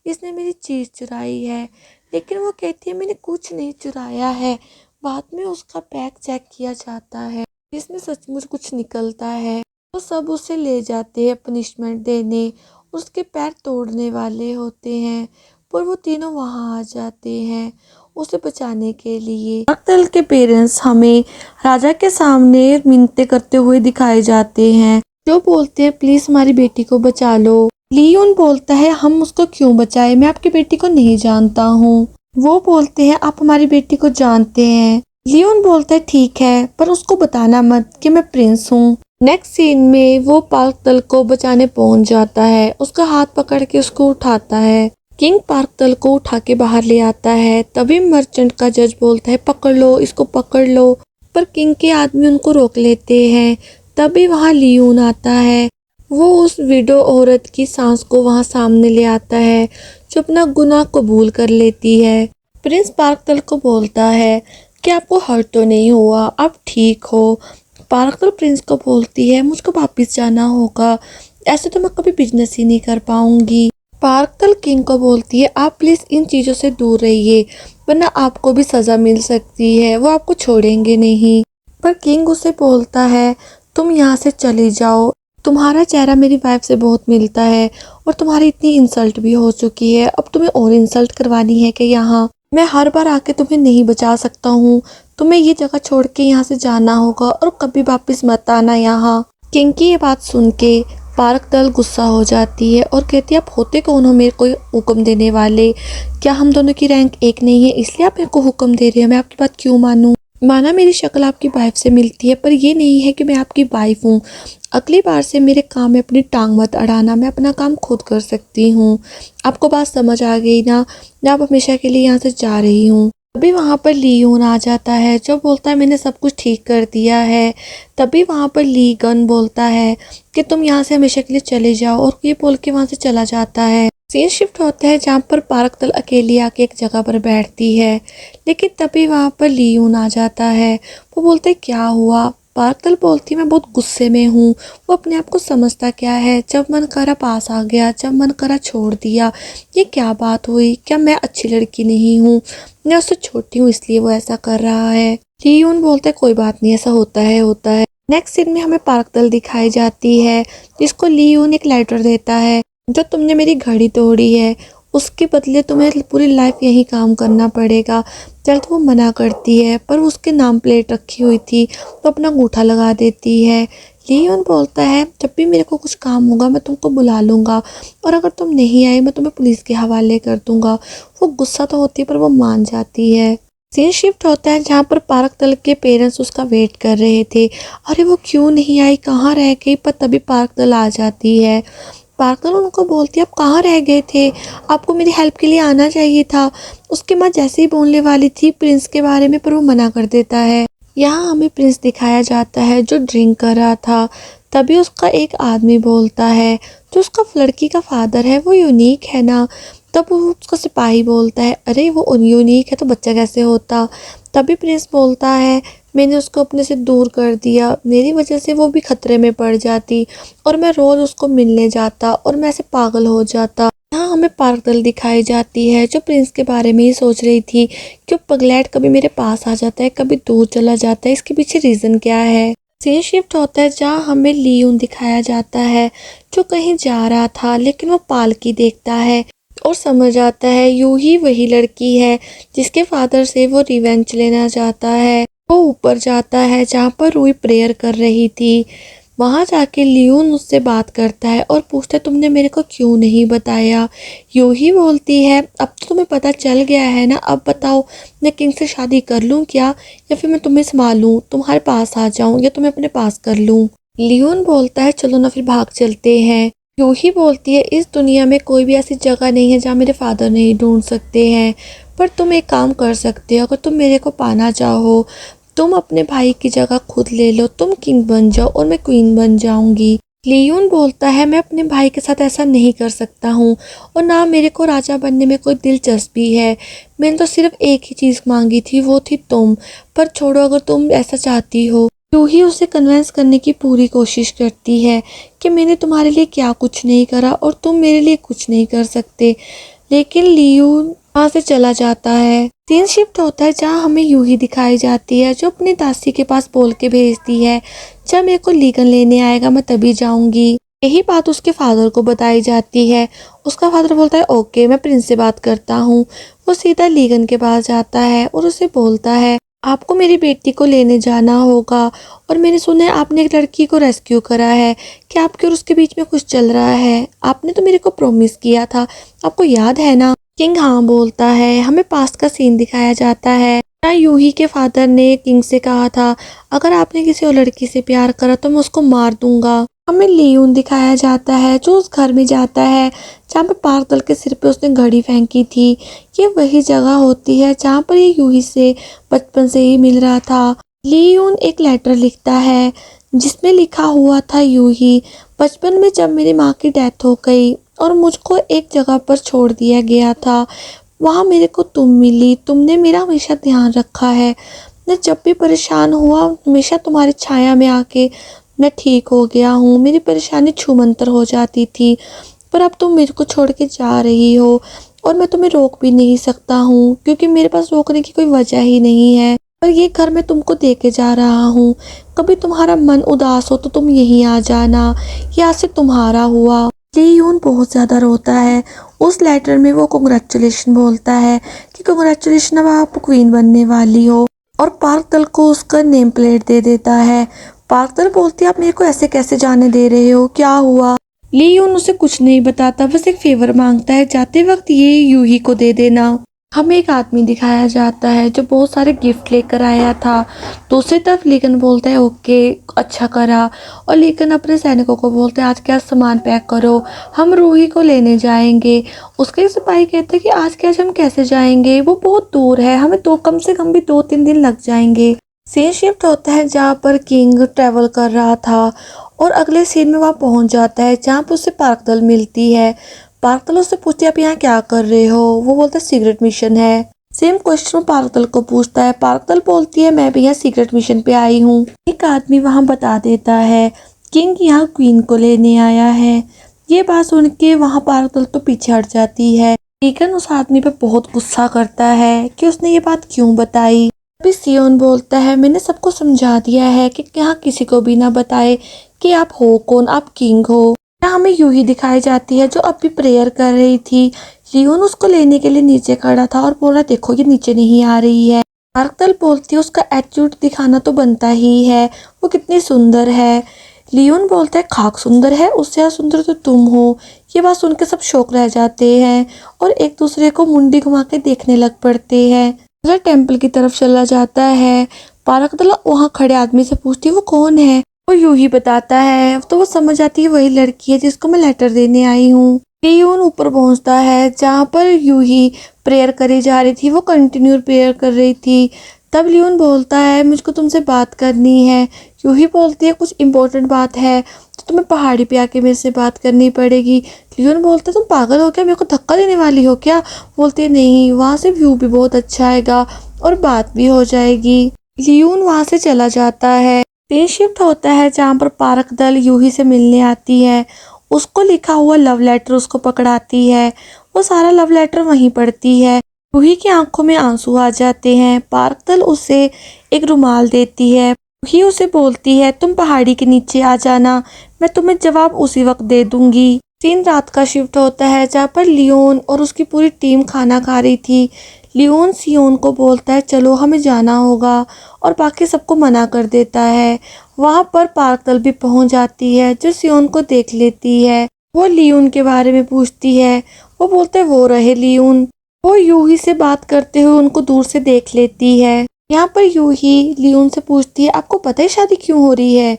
Speaker 1: इसने मेरी चीज़ चुराई है। लेकिन वो कहती है, मैंने कुछ नहीं चुराया है। बाद में उसका बैग चेक किया जाता है जिसमें सचमुच कुछ निकलता है। तो सब उसे ले जाते हैं पनिशमेंट देने, उसके पैर तोड़ने वाले होते हैं, पर वो तीनों वहाँ आ जाते हैं उसे बचाने के लिए। अक्तल के पेरेंट्स हमें राजा के सामने मिन्नतें करते हुए दिखाए जाते हैं, जो बोलते हैं, प्लीज हमारी बेटी को बचा लो। लियोन बोलता है, हम उसको क्यों बचाए, मैं आपकी बेटी को नहीं जानता हूँ। वो बोलते हैं, आप हमारी बेटी को जानते हैं। लियोन बोलता है, ठीक है, पर उसको बताना मत कि मैं प्रिंस हूँ। नेक्स्ट सीन में वो पार्क दल को बचाने पहुंच जाता है, उसका हाथ पकड़ के उसको उठाता है। किंग पार्क दल को उठा के बाहर ले आता है। तभी मर्चेंट का जज बोलता है, पकड़ लो इसको, पकड़ लो। पर किंग के आदमी उनको रोक लेते हैं। तभी वहाँ लियोन आता है। वो उस विडो औरत की सांस को वहाँ सामने ले आता है जो अपना गुनाह कबूल कर लेती है। प्रिंस पार्कतल को बोलता है कि आपको हर्ट तो नहीं हुआ, आप ठीक हो। पार्कतल प्रिंस को बोलती है मुझको वापस जाना होगा, ऐसे तो मैं कभी बिजनेस ही नहीं कर पाऊंगी। पार्कतल किंग को बोलती है आप प्लीज़ इन चीज़ों से दूर रहिए वरना आपको भी सज़ा मिल सकती है, वो आपको छोड़ेंगे नहीं। पर किंग उसे बोलता है तुम यहाँ से चली जाओ, तुम्हारा चेहरा मेरी वाइफ से बहुत मिलता है और तुम्हारी इतनी इंसल्ट भी हो चुकी है, अब तुम्हें और इंसल्ट करवानी है कि यहाँ मैं हर बार आके तुम्हें नहीं बचा सकता हूँ, तुम्हें ये जगह छोड़ के यहाँ से जाना होगा और कभी वापस मत आना यहाँ। किंग की ये बात सुन के पार्कतल गुस्सा हो जाती है और कहती है आप होते कौन हो मेरे को हुक्म देने वाले, क्या हम दोनों की रैंक एक नहीं है इसलिए आप मेरे को हुक्म दे रहे हो, मैं आपकी बात क्यों मानूं। माना मेरी शक्ल आपकी वाइफ से मिलती है पर ये नहीं है कि मैं आपकी वाइफ हूँ, अगली बार से मेरे काम में अपनी टांग मत अड़ाना, मैं अपना काम खुद कर सकती हूँ। आपको बात समझ आ गई ना, मैं अब हमेशा के लिए यहाँ से जा रही हूँ। तभी वहाँ पर लियोन आ जाता है जो बोलता है मैंने सब कुछ ठीक कर दिया है। तभी वहाँ पर ली गन बोलता है कि तुम यहाँ से हमेशा के लिए चले जाओ और ये बोल के वहाँ से चला जाता है। सीन शिफ्ट होता है जहाँ पर पार्कतल अकेली आके एक जगह पर बैठती है, लेकिन तभी वहाँ पर लियोन आ जाता है। वो बोलते क्या हुआ। पार्कतल बोलती मैं बहुत गुस्से में हूँ। वो अपने आप को समझता क्या है, जब मन करा पास आ गया, जब मन करा छोड़ दिया, ये क्या बात हुई, क्या मैं अच्छी लड़की नहीं हूँ, मैं उससे छोटी हूँ इसलिए वो ऐसा कर रहा है। लियोन बोलता है कोई बात नहीं, ऐसा होता है होता है। नेक्स्ट सीन में हमें पार्कतल दिखाई जाती है जिसको लियोन एक लेटर देता है, जो तुमने मेरी घड़ी तोड़ी है उसके बदले तुम्हें पूरी लाइफ यही काम करना पड़ेगा। चल तो वो मना करती है पर उसके नाम प्लेट रखी हुई थी तो अपना अंगूठा लगा देती है। लियोन बोलता है जब भी मेरे को कुछ काम होगा मैं तुमको बुला लूँगा और अगर तुम नहीं आए मैं तुम्हें पुलिस के हवाले कर दूंगा। वो गुस्सा तो होती है पर वो मान जाती है। सीन शिफ्ट होता है जहाँ पर पार्कतल के पेरेंट्स उसका वेट कर रहे थे, अरे वो क्यों नहीं आई, कहाँ रह गई। पर तभी पार्कतल आ जाती है। पार्कतल उनको बोलती है आप कहाँ रह गए थे, आपको मेरी हेल्प के लिए आना चाहिए था। उसके माँ जैसे ही बोलने वाली थी प्रिंस के बारे में पर वो मना कर देता है। यहाँ हमें प्रिंस दिखाया जाता है जो ड्रिंक कर रहा था। तभी उसका एक आदमी बोलता है जो उसका लड़की का फादर है वो यूनिक है ना। तब वो उसका सिपाही बोलता है अरे वो यूनिक है तो बच्चा कैसे होता। तभी प्रिंस बोलता है मैंने उसको अपने से दूर कर दिया, मेरी वजह से वो भी खतरे में पड़ जाती और मैं रोज़ उसको मिलने जाता और मैं ऐसे पागल हो जाता। यहाँ हमें पार्कतल दिखाई जाती है जो प्रिंस के बारे में ही सोच रही थी कि वो पगलैट कभी मेरे पास आ जाता है कभी दूर चला जाता है, इसके पीछे रीज़न क्या है। सीन शिफ्ट होता है जहाँ हमें लियोन दिखाया जाता है जो कहीं जा रहा था लेकिन वो पालकी देखता है और समझ आता है यूं ही वही लड़की है जिसके फादर से वो रिवेंज लेना चाहता है। वो ऊपर जाता है जहाँ पर रूही प्रेयर कर रही थी। वहाँ जाके लियोन उससे बात करता है और पूछता है तुमने मेरे को क्यों नहीं बताया। यूं ही बोलती है अब तो तुम्हें पता चल गया है ना, अब बताओ मैं किंग से शादी कर लूँ क्या या फिर मैं तुम्हें संभालूँ, तुम्हारे पास आ जाऊँ या तुम्हें अपने पास कर लूँ। लियोन बोलता है चलो ना फिर भाग चलते हैं। यूं ही बोलती है इस दुनिया में कोई भी ऐसी जगह नहीं है जहाँ मेरे फादर नहीं ढूंढ सकते हैं, पर तुम एक काम कर सकते हो, अगर तुम मेरे को पाना चाहो तुम अपने भाई की जगह खुद ले लो, तुम किंग बन जाओ और मैं क्वीन बन जाऊंगी। लियोन बोलता है मैं अपने भाई के साथ ऐसा नहीं कर सकता हूँ और ना मेरे को राजा बनने में कोई दिलचस्पी है, मैंने तो सिर्फ एक ही चीज़ मांगी थी वो थी तुम, पर छोड़ो अगर तुम ऐसा चाहती हो। यूं ही उसे कन्विंस करने की पूरी कोशिश करती है कि मैंने तुम्हारे लिए क्या कुछ नहीं करा और तुम मेरे लिए कुछ नहीं कर सकते, लेकिन लियोन वहाँ से चला जाता है। सीन शिफ्ट होता है जहाँ हमें यूही दिखाई जाती है जो अपनी दासी के पास बोल के भेजती है जब मेरे को लीगन लेने आएगा मैं तभी जाऊंगी। यही बात उसके फादर को बताई जाती है। उसका फादर बोलता है ओके मैं प्रिंस से बात करता हूँ। वो सीधा लीगन के पास जाता है और उसे बोलता है आपको मेरी बेटी को लेने जाना होगा और मैंने सुना है आपने एक लड़की को रेस्क्यू करा है, क्या आपके और उसके बीच में कुछ चल रहा है, आपने तो मेरे को प्रॉमिस किया था, आपको याद है ना। किंग हाँ बोलता है। हमें पास्ट का सीन दिखाया जाता है ना, यूही के फादर ने किंग से कहा था अगर आपने किसी और लड़की से प्यार करा तो मैं उसको मार दूंगा। हमें लियोन दिखाया जाता है जो उस घर में जाता है जहाँ पे पार्कतल के सिर पे उसने घड़ी फेंकी थी। ये वही जगह होती है जहाँ पर ये यूही से बचपन से ही मिल रहा था। लियोन एक लेटर लिखता है जिसमें लिखा हुआ था यूं ही, बचपन में जब मेरी माँ की डेथ हो गई और मुझको एक जगह पर छोड़ दिया गया था, वहाँ मेरे को तुम मिली, तुमने मेरा हमेशा ध्यान रखा है। मैं जब भी परेशान हुआ हमेशा तुम्हारी छाया में आके मैं ठीक हो गया हूँ। मेरी परेशानी छूमंतर हो जाती थी, पर अब तुम मेरे को छोड़ के जा रही हो और मैं तुम्हें रोक भी नहीं सकता हूँ, क्योंकि मेरे पास रोकने की कोई वजह ही नहीं है। पर ये घर मैं तुमको दे के जा रहा हूँ, कभी तुम्हारा मन उदास हो तो तुम यहीं आ जाना, ये आज से तुम्हारा हुआ। लीयून बहुत ज़्यादा रोता है। उस लेटर में वो कांग्रेचुलेशन बोलता है कि कांग्रेचुलेशन, अब आप क्वीन बनने वाली हो, और पार्कदल को उसका नेम प्लेट दे देता है। पार्कदल बोलती है आप मेरे को ऐसे कैसे जाने दे रहे हो, क्या हुआ। लीयून उसे कुछ नहीं बताता, बस एक फेवर मांगता है, जाते वक्त ये यूही को दे देना। हमें एक आदमी दिखाया जाता है जो बहुत सारे गिफ्ट लेकर आया था। दूसरी तरफ लीगन बोलता है ओके अच्छा करा, और लीगन अपने सैनिकों को बोलते हैं आज के आज सामान पैक करो, हम रूही को लेने जाएंगे। उसके सिपाही कहते हैं कि आज के आज हम कैसे जाएंगे, वो बहुत दूर है, हमें तो कम से कम भी 2-3 दिन लग जाएंगे। सीन शिफ्ट होता है जहाँ पर किंग ट्रेवल कर रहा था, और अगले सीन में वहाँ पहुँच जाता है जहाँ पर उसे पार्कदल मिलती है। पार्कदल उससे पूछती है आप यहाँ क्या कर रहे हो, वो बोलता है सीक्रेट मिशन है। सेम क्वेश्चन पार्कदल को पूछता है, पार्कदल बोलती है मैं भी यहाँ सीक्रेट मिशन पे आई हूँ। एक आदमी वहाँ बता देता है किंग यहाँ क्वीन को लेने आया है। ये बात सुन के वहाँ पार्कदल तो पीछे हट जाती है, लेकिन उस आदमी पे बहुत गुस्सा करता है कि उसने ये बात क्यों बताई। अभी सियोन बोलता है मैंने सबको समझा दिया है कि यहाँ किसी को भी ना बताए कि आप हो कौन, आप किंग हो। यहाँ हमें यूही दिखाई जाती है जो अभी प्रेयर कर रही थी। लियोन उसको लेने के लिए नीचे खड़ा था और बोला देखो ये नीचे नहीं आ रही है। पार्कदल बोलती है उसका एटीट्यूड दिखाना तो बनता ही है, वो कितनी सुंदर है। लियोन बोलता है खाक सुंदर है, उससे ज़्यादा सुंदर तो तुम हो। ये बात सुन के सब शौक रह जाते हैं और एक दूसरे को मुंडी घुमा के देखने लग पड़ते हैं। टेम्पल की तरफ चला जाता है। पार्कदल वहाँ खड़े आदमी से पूछती है वो कौन है, वो यूही बताता है, तो वो समझ आती है वही लड़की है जिसको मैं लेटर देने आई हूँ। लियोन ऊपर पहुँचता है जहाँ पर यूही प्रेयर करी जा रही थी, वो कंटिन्यू प्रेयर कर रही थी। तब लियोन बोलता है मुझको तुमसे बात करनी है। यूही बोलती है कुछ इम्पोर्टेंट बात है तो तुम्हें पहाड़ी पे आके मेरे से बात करनी पड़ेगी। लियोन बोलता है तुम पागल हो क्या, मेरे को धक्का देने वाली हो क्या। बोलती है नहीं, वहाँ से व्यू भी बहुत अच्छा आएगा और बात भी हो जाएगी। लियोन वहाँ से चला जाता है। सीन शिफ्ट होता है जहाँ पर पार्कदल यूही से मिलने आती है। उसको लिखा हुआ लव लेटर उसको पकड़ाती है, वो सारा लव लेटर वहीं पढ़ती है। यूही की आंखों में आंसू आ जाते हैं। पार्कदल उसे एक रुमाल देती है। यूही उसे बोलती है तुम पहाड़ी के नीचे आ जाना, मैं तुम्हें जवाब उसी वक्त दे दूंगी। सीन रात का शिफ्ट होता है जहाँ पर लियोन और उसकी पूरी टीम खाना खा रही थी। लियोन सियोन को बोलता है चलो हमें जाना होगा, और बाकी सबको मना कर देता है। वहाँ पर पार्कदल भी पहुँच जाती है जो सियोन को देख लेती है। वो लियोन के बारे में पूछती है, वो बोलते हैं वो रहे लियोन। वो यूही से बात करते हुए उनको दूर से देख लेती है। यहाँ पर यूही लियोन से पूछती है आपको पता है शादी क्यों हो रही है।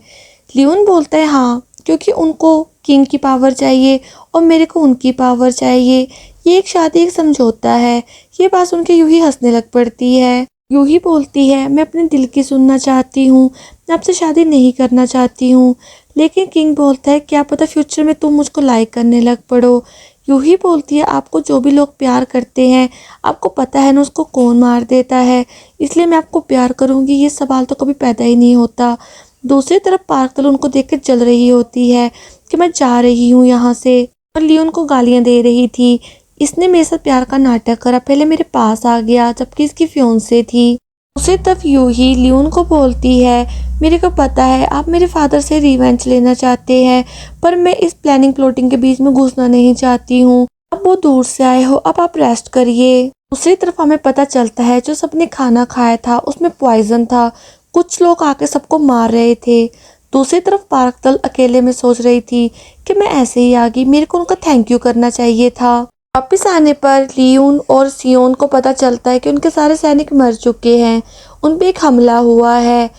Speaker 1: लियोन बोलता है हाँ, क्योंकि उनको किंग की पावर चाहिए और मेरे को उनकी पावर चाहिए, ये एक शादी एक समझौता है। ये बात सुन के यूही हंसने लग पड़ती है। यूही बोलती है मैं अपने दिल की सुनना चाहती हूँ, मैं आपसे शादी नहीं करना चाहती हूँ। लेकिन किंग बोलता है क्या पता फ्यूचर में तुम मुझको लाइक करने लग पड़ो। यूही बोलती है आपको जो भी लोग प्यार करते हैं आपको पता है ना उसको कौन मार देता है, इसलिए मैं आपको प्यार करूँगी, ये सवाल तो कभी पैदा ही नहीं होता। दूसरी तरफ पार्कदल उनको देख कर जल रही होती है कि मैं जा रही हूँ यहाँ से, और लियोन को गालियाँ दे रही थी, इसने मेरे साथ प्यार का नाटक करा, पहले मेरे पास आ गया जबकि इसकी फियोंसे थी। दूसरी तरफ यूही लियोन को बोलती है मेरे को पता है आप मेरे फादर से रिवेंज लेना चाहते हैं, पर मैं इस प्लानिंग प्लॉटिंग के बीच में घुसना नहीं चाहती हूँ। अब वो दूर से आए हो, अब आप रेस्ट करिए। दूसरी तरफ हमें पता चलता है जो सबने खाना खाया था उसमें पॉइजन था, कुछ लोग आके सबको मार रहे थे। दूसरी तरफ पार्कदल अकेले में सोच रही थी कि मैं ऐसे ही आ गई, मेरे को उनका थैंक यू करना चाहिए था। वापिस आने पर लियोन और सियोन को पता चलता है कि उनके सारे सैनिक मर चुके हैं, उन पे एक हमला हुआ है।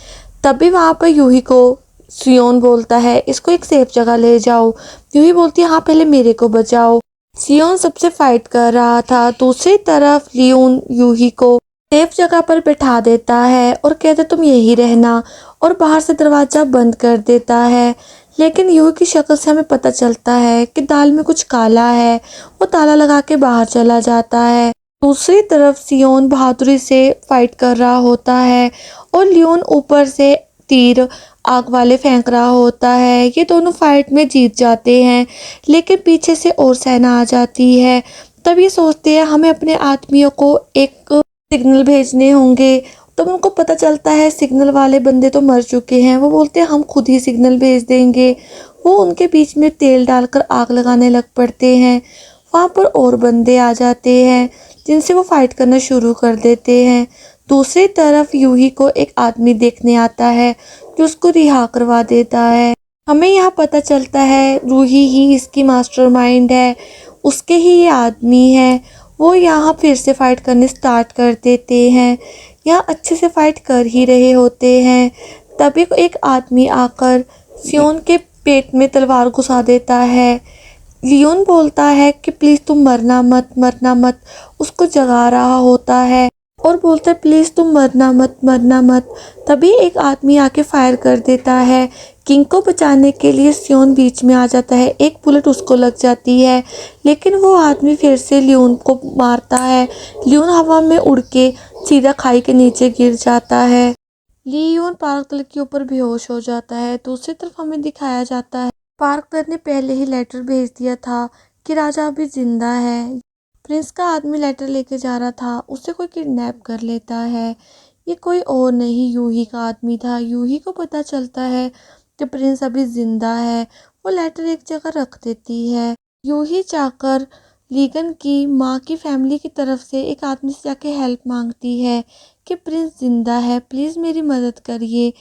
Speaker 1: तभी वहाँ पर यूही को सियोन बोलता है इसको एक सेफ जगह ले जाओ। यूही बोलती है हाँ पहले मेरे को बचाओ। सियोन सबसे फाइट कर रहा था। दूसरी तरफ लियोन यूही को सेफ जगह पर बिठा देता है और कहता तुम यही रहना, और बाहर से दरवाज़ा बंद कर देता है। लेकिन यूही की शक्ल से हमें पता चलता है कि दाल में कुछ काला है। वो ताला लगा के बाहर चला जाता है। दूसरी तरफ सियोन बहादुरी से फाइट कर रहा होता है और लियोन ऊपर से तीर आग वाले फेंक रहा होता है। ये दोनों फाइट में जीत जाते हैं, लेकिन पीछे से और सेना आ जाती है। तब ये सोचते हैं हमें अपने आदमियों को एक सिग्नल भेजने होंगे। तब उनको पता चलता है सिग्नल वाले बंदे तो मर चुके हैं। वो बोलते हैं हम खुद ही सिग्नल भेज देंगे। वो उनके बीच में तेल डालकर आग लगाने लग पड़ते हैं। वहाँ पर और बंदे आ जाते हैं जिनसे वो फाइट करना शुरू कर देते हैं। दूसरी तरफ यूही को एक आदमी देखने आता है जो उसको रिहा करवा देता है। हमें यहाँ पता चलता है रूही ही इसकी मास्टरमाइंड है, उसके ही ये आदमी है। वो यहाँ फिर से फाइट करने स्टार्ट कर देते हैं। यहाँ अच्छे से फाइट कर ही रहे होते हैं, तभी एक आदमी आकर सियोन के पेट में तलवार घुसा देता है। लियोन बोलता है कि प्लीज़ तुम मरना मत, मरना मत। उसको जगा रहा होता है और बोलता है प्लीज़ तुम मरना मत, मरना मत। तभी एक आदमी आके फायर कर देता है। किंग को बचाने के लिए सियोन बीच में आ जाता है। एक बुलेट उसको लग जाती है, लेकिन वो आदमी फिर से लियोन को मारता है। लियोन हवा में उड़ के सीधा खाई के नीचे गिर जाता है। लियोन पार्कल के ऊपर बेहोश हो जाता है। दूसरी तरफ हमें दिखाया जाता है पार्कर ने पहले ही लेटर भेज दिया था कि राजा अभी जिंदा है। प्रिंस का आदमी लेटर लेके जा रहा था, उसे कोई किडनैप कर लेता है। ये कोई और नहीं यूही का आदमी था। यूही को पता चलता है कि प्रिंस अभी जिंदा है। वो लेटर एक जगह रख देती है। यूही जाकर लीगन की माँ की फैमिली की तरफ से एक आदमी से जाके हेल्प मांगती है कि प्रिंस जिंदा है, प्लीज़ मेरी मदद करिए।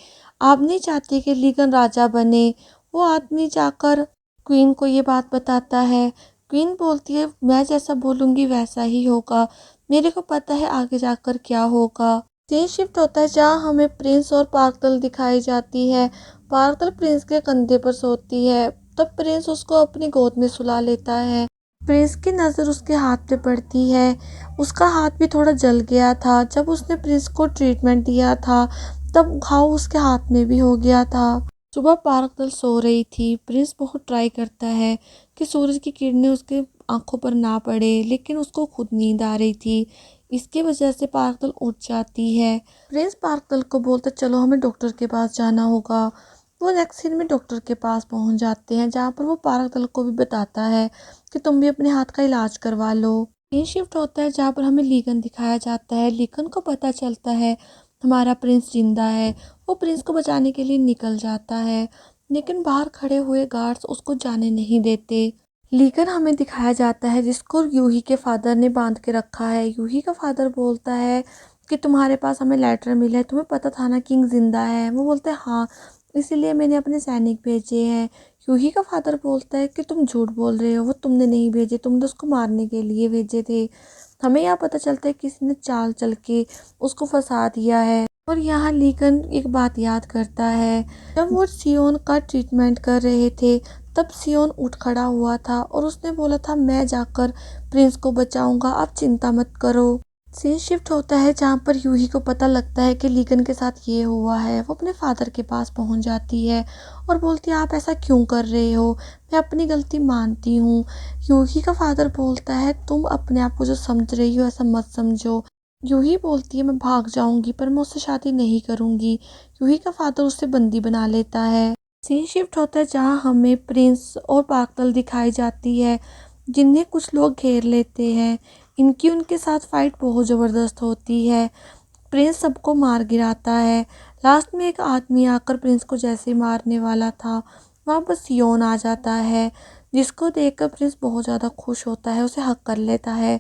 Speaker 1: आप नहीं चाहते कि लीगन राजा बने। वो आदमी जाकर क्वीन को ये बात बताता है। क्वीन बोलती है मैं जैसा बोलूँगी वैसा ही होगा, मेरे को पता है आगे जाकर क्या होगा। सीन शिफ्ट होता है जहाँ हमें प्रिंस और पार्कल दिखाई जाती है। पार्कल प्रिंस के कंधे पर सोती है, तब प्रिंस उसको अपनी गोद में सुला लेता है। प्रिंस की नज़र उसके हाथ पे पड़ती है। उसका हाथ भी थोड़ा जल गया था। जब उसने प्रिंस को ट्रीटमेंट दिया था तब घाव उसके हाथ में भी हो गया था। सुबह पार्कल सो रही थी। प्रिंस बहुत ट्राई करता है कि सूरज की किरणें उसके आंखों पर ना पड़े, लेकिन उसको खुद नींद आ रही थी। इसकी वजह से पार्कल उठ जाती है। प्रिंस पार्कल को बोलता चलो हमें डॉक्टर के पास जाना होगा। वो नेक्स्ट सीन में डॉक्टर के पास पहुंच जाते हैं, जहाँ पर वो पार्कल को भी बताता है कि तुम भी अपने हाथ का इलाज करवा लो। सीन शिफ्ट होता है जहाँ पर हमें लीगन दिखाया जाता है। लीगन को पता चलता है हमारा प्रिंस जिंदा है। वो प्रिंस को बचाने के लिए निकल जाता है, लेकिन बाहर खड़े हुए गार्ड्स उसको जाने नहीं देते। लीगन हमें दिखाया जाता है जिसको यूही के फादर ने बांध के रखा है। यूही का फादर बोलता है कि तुम्हारे पास हमें लेटर मिला है, तुम्हें पता था ना किंग जिंदा है। वो बोलते हैं हाँ, इसीलिए मैंने अपने सैनिक भेजे हैं। यूही का फादर बोलता है कि तुम झूठ बोल रहे हो, वो तुमने नहीं भेजे, तुमने उसको मारने के लिए भेजे थे। हमें यहाँ पता चलता है किसी ने चाल चल के उसको फंसा दिया है। और यहाँ लीगन एक बात याद करता है, जब वो सियोन का ट्रीटमेंट कर रहे थे तब सियोन उठ खड़ा हुआ था और उसने बोला था मैं जाकर प्रिंस को बचाऊंगा, आप चिंता मत करो। सीन शिफ्ट होता है जहाँ पर यूही को पता लगता है कि लीगन के साथ ये हुआ है। वो अपने फादर के पास पहुँच जाती है और बोलती है आप ऐसा क्यों कर रहे हो, मैं अपनी गलती मानती हूँ। यूही का फादर बोलता है तुम अपने आप को जो समझ रही हो ऐसा मत समझो। यूही बोलती है मैं भाग जाऊंगी पर मैं उससे शादी नहीं करूंगी। यूही का फादर उससे बंदी बना लेता है। सीन शिफ्ट होता है जहाँ हमें प्रिंस और पार्कल दिखाई जाती है, जिन्हें कुछ लोग घेर लेते हैं। इनकी उनके साथ फाइट बहुत ज़बरदस्त होती है। प्रिंस सबको मार गिराता है। लास्ट में एक आदमी आकर प्रिंस को जैसे मारने वाला था, वहाँ पर सियोन आ जाता है, जिसको देखकर प्रिंस बहुत ज़्यादा खुश होता है, उसे हक कर लेता है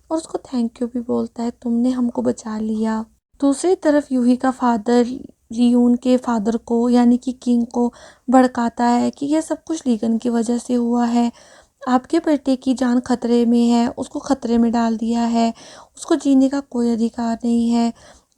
Speaker 1: और उसको थैंक यू भी बोलता है, तुमने हमको बचा लिया। दूसरी तरफ यूही का फादर लियोन के फादर को यानी कि किंग को भड़काता है कि यह सब कुछ लीगन की वजह से हुआ है। आपके बेटे की जान खतरे में है, उसको खतरे में डाल दिया है, उसको जीने का कोई अधिकार नहीं है।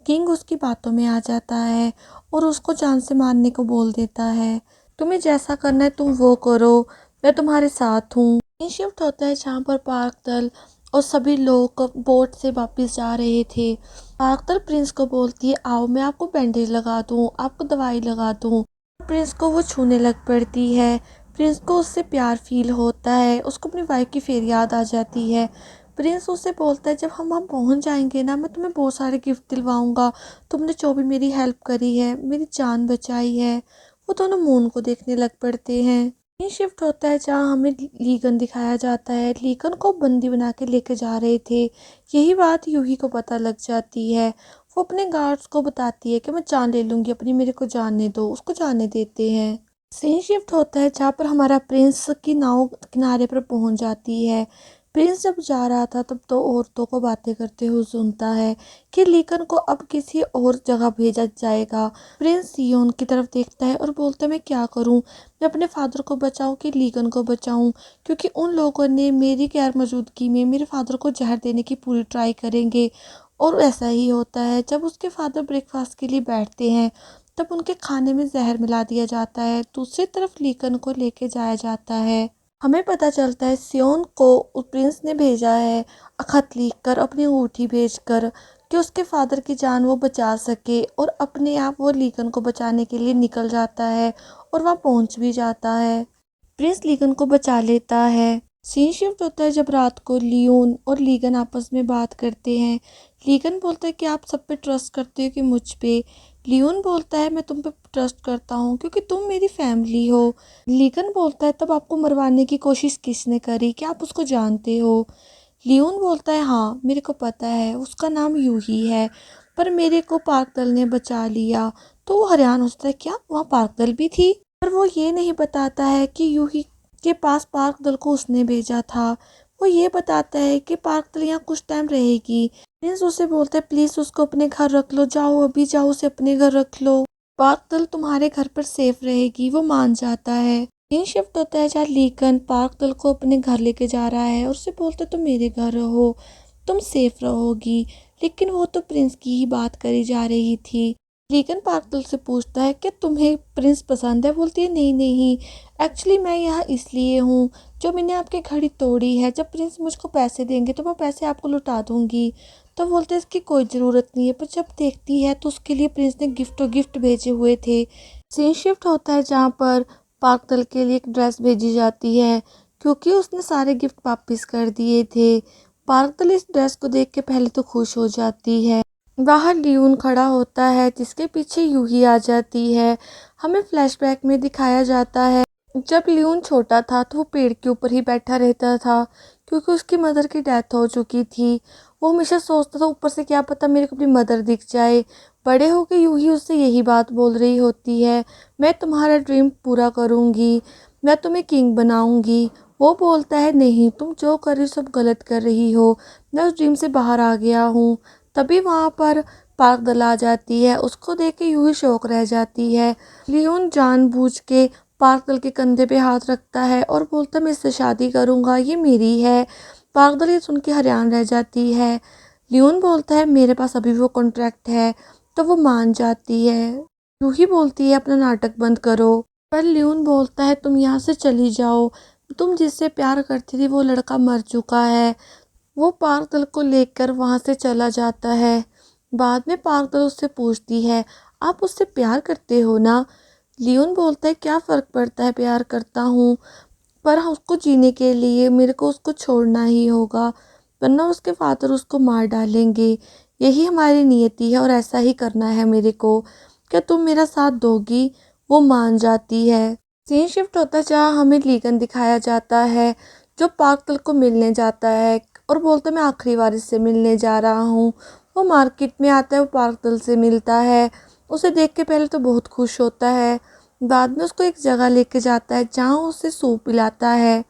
Speaker 1: किंग उसकी बातों में आ जाता है और उसको जान से मारने को बोल देता है। तुम्हें जैसा करना है तुम वो करो, मैं तुम्हारे साथ हूँ। शिफ्ट होता है जहाँ पर पार्कल और सभी लोग बोट से वापस जा रहे थे। पार्कतल प्रिंस को बोलती है, आओ मैं आपको बैंडेज लगा दूँ, आपको दवाई लगा दूँ। प्रिंस को वो छूने लग पड़ती है। प्रिंस को उससे प्यार फील होता है, उसको अपनी वाइफ की फिर याद आ जाती है। प्रिंस उससे बोलता है, जब हम वहाँ पहुँच जाएंगे ना, मैं तुम्हें बहुत सारे गिफ्ट दिलवाऊंगा। तुमने जो भी मेरी हेल्प करी है, मेरी जान बचाई है। वो दोनों मून को देखने लग पड़ते हैं। ये शिफ्ट होता है जहाँ हमें लीगन दिखाया जाता है। लीगन को बंदी बना के लेके जा रहे थे। यही बात यूही को पता लग जाती है। वो अपने गार्ड्स को बताती है कि मैं जान ले लूँगी अपनी, मेरे को जानने दो। उसको जाने देते हैं। सीन शिफ्ट होता है जहाँ पर हमारा प्रिंस की नाव किनारे पर पहुंच जाती है। प्रिंस जब जा रहा था तब तो औरतों को बातें करते हुए सुनता है कि लीकन को अब किसी और जगह भेजा जाएगा। प्रिंस सियोन की तरफ देखता है और बोलता है, मैं क्या करूं? मैं अपने फादर को बचाऊं कि लीकन को बचाऊं? क्योंकि उन लोगों ने मेरी गैर मौजूदगी में मेरे फादर को जहर देने की पूरी ट्राई करेंगे। और ऐसा ही होता है। जब उसके फादर ब्रेकफास्ट के लिए बैठते हैं तब उनके खाने में जहर मिला दिया जाता है। दूसरी तरफ लीकन को लेके जाया जाता है। हमें पता चलता है सियोन को उस प्रिंस ने भेजा है खत लिखकर, अपनी अंगूठी भेजकर, कि उसके फादर की जान वो बचा सके। और अपने आप वो लीकन को बचाने के लिए निकल जाता है और वहाँ पहुँच भी जाता है। प्रिंस लीगन को बचा लेता है। सीन शिफ्ट होता है जब रात को लियोन और लीगन आपस में बात करते हैं। लीगन बोलता है कि आप सब पे ट्रस्ट करते हो कि मुझ पे? लियोन बोलता है, मैं तुम पे ट्रस्ट करता हूँ क्योंकि तुम मेरी फैमिली हो। लीगन बोलता है, तब आपको मरवाने की कोशिश किसने करी? क्या आप उसको जानते हो? लियोन बोलता है, हाँ मेरे को पता है, उसका नाम यूही है, पर मेरे को पार्कदल ने बचा लिया। तो वो हैरान होता है, क्या वहाँ पार्कदल भी थी? पर वो ये नहीं बताता है कि यूही के पास पार्कदल को उसने भेजा था। वो ये बताता है कि पार्कदल यहाँ कुछ टाइम रहेगी। प्रिंस उसे बोलता है, प्लीज़ उसको अपने घर रख लो, जाओ अभी जाओ, उसे अपने घर रख लो, पार्कदल तुम्हारे घर पर सेफ रहेगी। वो मान जाता है। सीन शिफ्ट होता है जहाँ लीकन पार्कदल को अपने घर लेके जा रहा है और उससे बोलता है, तुम मेरे घर रहो, तुम सेफ रहोगी। लेकिन वो तो प्रिंस की ही बात करी जा रही थी। लीगन पार्कदल से पूछता है कि तुम्हें प्रिंस पसंद है? बोलती है, नहीं नहीं, एक्चुअली मैं यहाँ इसलिए हूँ, जो मैंने आपकी घड़ी तोड़ी है, जब प्रिंस मुझको पैसे देंगे तो मैं पैसे आपको लौटा दूंगी। तो बोलते हैं, इसकी कोई ज़रूरत नहीं है। पर जब देखती है तो उसके लिए प्रिंस ने गिफ्ट भेजे हुए थे। सीन शिफ्ट होता है जहाँ पर पार्कदल के लिए एक ड्रेस भेजी जाती है क्योंकि उसने सारे गिफ्ट वापस कर दिए थे। पार्कदल इस ड्रेस को देख के पहले तो खुश हो जाती है। बाहर लियोन खड़ा होता है जिसके पीछे यूही आ जाती है। हमें फ्लैशबैक में दिखाया जाता है जब लियोन छोटा था तो वो पेड़ के ऊपर ही बैठा रहता था क्योंकि उसकी मदर की डेथ हो चुकी थी। वो हमेशा सोचता था, ऊपर से क्या पता मेरे को अपनी मदर दिख जाए। बड़े होकर यूही उससे यही बात बोल रही होती है, मैं तुम्हारा ड्रीम पूरा करूँगी, मैं तुम्हें किंग बनाऊँगी। वो बोलता है, नहीं, तुम जो कर रही हो सब गलत कर रही हो, मैं उस ड्रीम से बाहर आ गया हूँ। तभी वहाँ पर पार्कदल आ जाती है। उसको देख के यूही शौक रह जाती है। लियोन जानबूझ के पार्कदल के कंधे पे हाथ रखता है और बोलता है, मैं इससे शादी करूँगा, ये मेरी है। पार्कदल ये सुन के हैरान रह जाती है। लियोन बोलता है, मेरे पास अभी वो कॉन्ट्रैक्ट है। तो वो मान जाती है। यूही बोलती है, अपना नाटक बंद करो। पर लियोन बोलता है, तुम यहाँ से चली जाओ, तुम जिससे प्यार करती थी वो लड़का मर चुका है। वो पार्कदल को लेकर वहाँ से चला जाता है। बाद में पार्कदल उससे पूछती है, आप उससे प्यार करते हो ना? लियोन बोलता है, क्या फ़र्क पड़ता है, प्यार करता हूँ, पर उसको जीने के लिए मेरे को उसको छोड़ना ही होगा, वरना उसके फादर उसको मार डालेंगे। यही हमारी नियति है और ऐसा ही करना है मेरे को। क्या तुम मेरा साथ दोगी? वो मान जाती है। सीन शिफ्ट होता है जहाँ हमें लीगन दिखाया जाता है जो पार्कदल को मिलने जाता है और बोलता है, मैं आखिरी बार इससे मिलने जा रहा हूँ। वो मार्केट में आता है, वो पार्कदल से मिलता है। उसे देख के पहले तो बहुत खुश होता है। बाद में उसको एक जगह लेके जाता है जहाँ उसे सूप पिलाता है।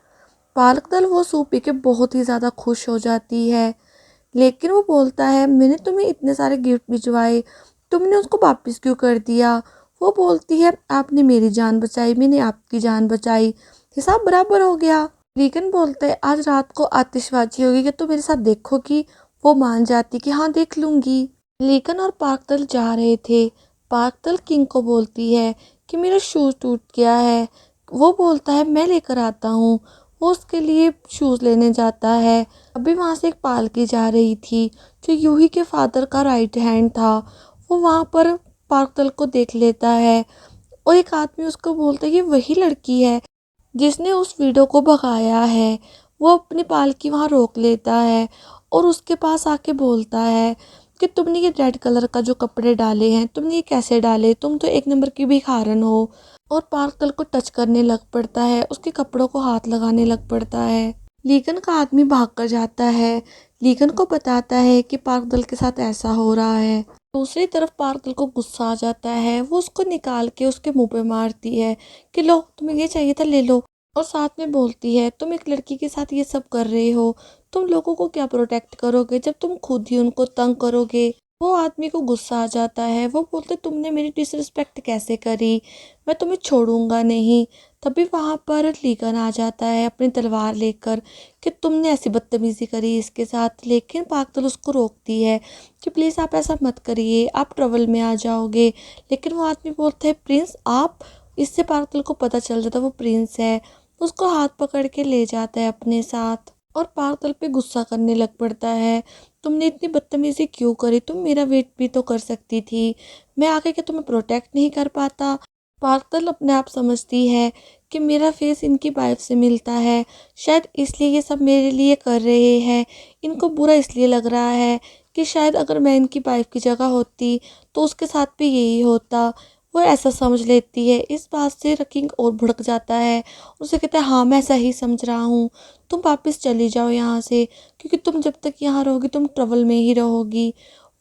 Speaker 1: पार्कदल वो सूप पी के बहुत ही ज़्यादा खुश हो जाती है। लेकिन वो बोलता है, मैंने तुम्हें इतने सारे गिफ्ट भिजवाए, तुमने उसको वापस क्यों कर दिया? वो बोलती है, आपने मेरी जान बचाई, मैंने आपकी जान बचाई, हिसाब बराबर हो गया। लीगन बोलता है, आज रात को आतिशबाजी होगी, क्या तुम मेरे साथ देखोगी? वो मान जाती कि हाँ देख लूँगी। लीगन और पार्कदल जा रहे थे। पार्कदल किंग को बोलती है कि मेरा शूज़ टूट गया है। वो बोलता है, मैं लेकर आता हूँ। वो उसके लिए शूज़ लेने जाता है। अभी वहाँ से एक पालकी जा रही थी जो यूही के फादर का राइट हैंड था। वो वहाँ पर पार्कदल को देख लेता है और एक आदमी उसको बोलता है ये वही लड़की है जिसने उस वीडियो को भगाया है। वो अपनी पालकी वहाँ रोक लेता है और उसके पास आके बोलता है कि तुमने ये रेड कलर का जो कपड़े डाले हैं तुमने ये कैसे डाले, तुम तो एक नंबर की भिखारन हो। और पार्कदल को टच करने लग पड़ता है, उसके कपड़ों को हाथ लगाने लग पड़ता है। लीगन का आदमी भाग कर जाता है, लीगन को बताता है कि पार्कदल के साथ ऐसा हो रहा है। दूसरी तरफ पार्कदल को गुस्सा आ जाता है, वो उसको निकाल के उसके मुंह पे मारती है कि लो तुम्हें ये चाहिए था ले लो। और साथ में बोलती है तुम एक लड़की के साथ ये सब कर रहे हो, तुम लोगों को क्या प्रोटेक्ट करोगे जब तुम खुद ही उनको तंग करोगे। वो आदमी को गुस्सा आ जाता है, वो बोलते तुमने मेरी डिसरिस्पेक्ट कैसे करी, मैं तुम्हें छोड़ूंगा नहीं। तभी वहाँ पर लीगन आ जाता है अपनी तलवार लेकर कि तुमने ऐसी बदतमीज़ी करी इसके साथ। लेकिन पार्कदल उसको रोकती है कि प्लीज़ आप ऐसा मत करिए, आप ट्रबल में आ जाओगे। लेकिन वो आदमी बोलता है प्रिंस आप। इससे पार्कदल को पता चल जाता है वो प्रिंस है। उसको हाथ पकड़ के ले जाता है अपने साथ और पार्कदल पे गुस्सा करने लग पड़ता है। तुमने इतनी बदतमीज़ी क्यों करी, तुम मेरा वेट भी तो कर सकती थी, मैं आके क्या तुम्हें प्रोटेक्ट नहीं कर पाता। पार्कदल अपने आप समझती है कि मेरा फेस इनकी वाइफ से मिलता है, शायद इसलिए ये सब मेरे लिए कर रहे हैं। इनको बुरा इसलिए लग रहा है कि शायद अगर मैं इनकी वाइफ की जगह होती तो उसके साथ भी यही होता। वो ऐसा समझ लेती है। इस बात से रकिंग और भड़क जाता है, उसे कहता है हाँ मैं ऐसा ही समझ रहा हूँ, तुम वापस चली जाओ यहाँ से क्योंकि तुम जब तक यहाँ रहोगी तुम ट्रबल में ही रहोगी।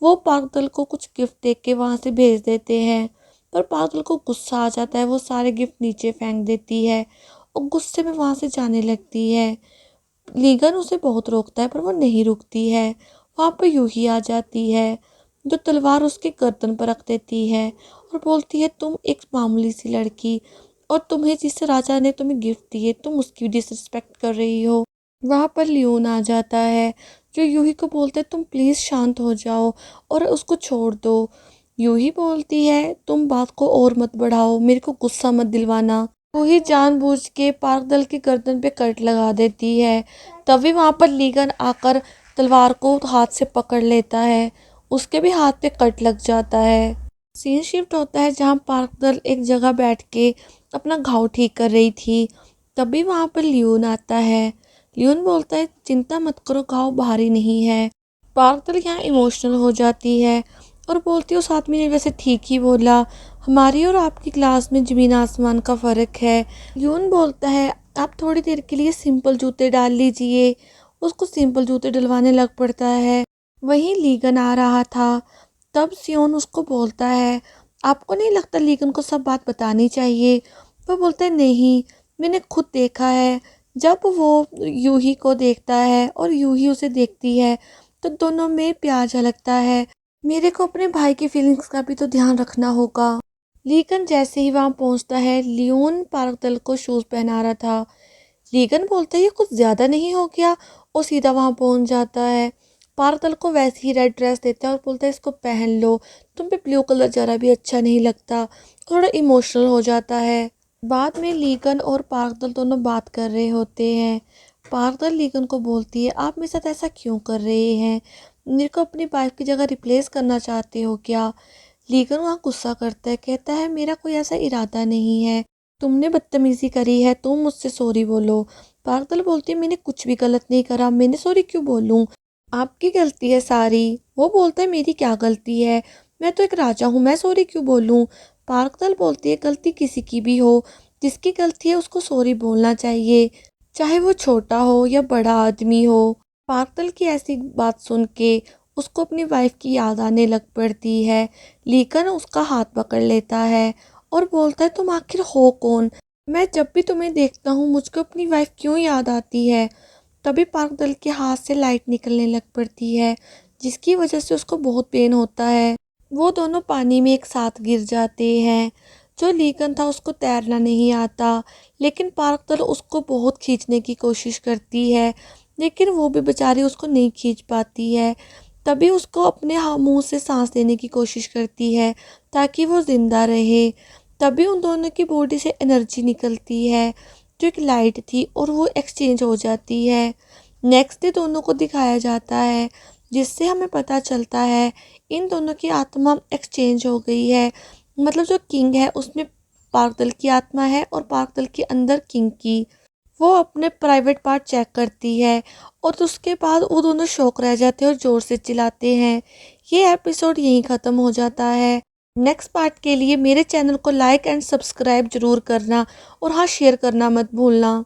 Speaker 1: वो पार्कदल को कुछ गिफ्ट दे के वहाँ से भेज देते हैं, पर पार्कदल को गुस्सा आ जाता है, वो सारे गिफ्ट नीचे फेंक देती है और गुस्से में वहाँ से जाने लगती है। लीगन उसे बहुत रोकता है पर वो नहीं रुकती है। वहाँ पर यूही आ जाती है जो तलवार उसके गर्दन पर रख देती है और बोलती है तुम एक मामूली सी लड़की और तुम्हें जिस राजा ने तुम्हें गिफ्ट दिए तुम उसकी डिसरिस्पेक्ट कर रही हो। वहाँ पर लियोन आ जाता है जो यूही को बोलता है तुम प्लीज़ शांत हो जाओ और उसको छोड़ दो। यूही बोलती है तुम बात को और मत बढ़ाओ, मेरे को गुस्सा मत दिलवाना। यूही जानबूझ के पार्कदल की गर्दन पे कट लगा देती है। तभी वहाँ पर लीगन आकर तलवार को हाथ से पकड़ लेता है, उसके भी हाथ पे कट लग जाता है। सीन शिफ्ट होता है जहाँ पार्कदल एक जगह बैठ के अपना घाव ठीक कर रही थी। तभी वहाँ पर लियोन आता है। लियोन बोलता है चिंता मत करो, घाव भारी नहीं है। पार्कदल यहाँ इमोशनल हो जाती है और बोलती है उस आदमी ने वैसे ठीक ही बोला, हमारी और आपकी क्लास में ज़मीन आसमान का फ़र्क है। लियोन बोलता है आप थोड़ी देर के लिए सिंपल जूते डाल लीजिए। उसको सिंपल जूते डलवाने लग पड़ता है। वहीं लीगन आ रहा था। तब सियोन उसको बोलता है आपको नहीं लगता लीगन को सब बात बतानी चाहिए। वो बोलता है नहीं, मैंने खुद देखा है। जब वो यूही को देखता है और यूही उसे देखती है तो दोनों में प्यार झलकता है। मेरे को अपने भाई की फीलिंग्स का भी तो ध्यान रखना होगा। लीगन जैसे ही वहाँ पहुँचता है, लियोन पार्कदल को शूज़ पहना रहा था। लीगन बोलता है ये कुछ ज़्यादा नहीं हो गया और सीधा वहाँ पहुँच जाता है। पार्कदल को वैसे ही रेड ड्रेस देता है और बोलता है इसको पहन लो, तुम पे ब्लू कलर ज़रा भी अच्छा नहीं लगता। थोड़ा इमोशनल हो जाता है। बाद में लीगन और पार्कदल दोनों बात कर रहे होते हैं। पार्कदल लीगन को बोलती है आप मेरे साथ ऐसा क्यों कर रहे हैं, मेरे को अपनी वाइफ की जगह रिप्लेस करना चाहते हो क्या। लीगन वहाँ गुस्सा करता है, कहता है मेरा कोई ऐसा इरादा नहीं है, तुमने बदतमीज़ी करी है, तुम मुझसे सॉरी बोलो। पार्कदल बोलती है मैंने कुछ भी गलत नहीं करा, मैंने सॉरी क्यों बोलूँ, आपकी गलती है सारी। वो बोलता है मेरी क्या गलती है, मैं तो एक राजा हूँ, मैं सॉरी क्यों बोलूँ। पार्कदल बोलती है गलती किसी की भी हो, जिसकी गलती है उसको सॉरी बोलना चाहिए, चाहे वो छोटा हो या बड़ा आदमी हो। पार्कदल की ऐसी बात सुन के उसको अपनी वाइफ की याद आने लग पड़ती है। लीगन उसका हाथ पकड़ लेता है और बोलता है तुम आखिर हो कौन, मैं जब भी तुम्हें देखता हूँ मुझको अपनी वाइफ क्यों याद आती है। तभी पार्कदल के हाथ से लाइट निकलने लग पड़ती है जिसकी वजह से उसको बहुत पेन होता है। वो दोनों पानी में एक साथ गिर जाते हैं। जो लीगन था उसको तैरना नहीं आता, लेकिन पार्कदल उसको बहुत खींचने की कोशिश करती है, लेकिन वो भी बेचारी उसको नहीं खींच पाती है। तभी उसको अपने मुंह से सांस लेने की कोशिश करती है ताकि वो ज़िंदा रहे। तभी उन दोनों की बॉडी से एनर्जी निकलती है जो एक लाइट थी और वो एक्सचेंज हो जाती है। नेक्स्ट डे दोनों को दिखाया जाता है, जिससे हमें पता चलता है इन दोनों की आत्मा एक्सचेंज हो गई है। मतलब जो किंग है उसमें पागदल की आत्मा है और पागदल के अंदर किंग की। वो अपने प्राइवेट पार्ट चेक करती है और उसके बाद वो दोनों शौक रह जाते हैं और ज़ोर से चिल्लाते हैं। ये एपिसोड यहीं ख़त्म हो जाता है। नेक्स्ट पार्ट के लिए मेरे चैनल को लाइक एंड सब्सक्राइब ज़रूर करना और हाँ, शेयर करना मत भूलना।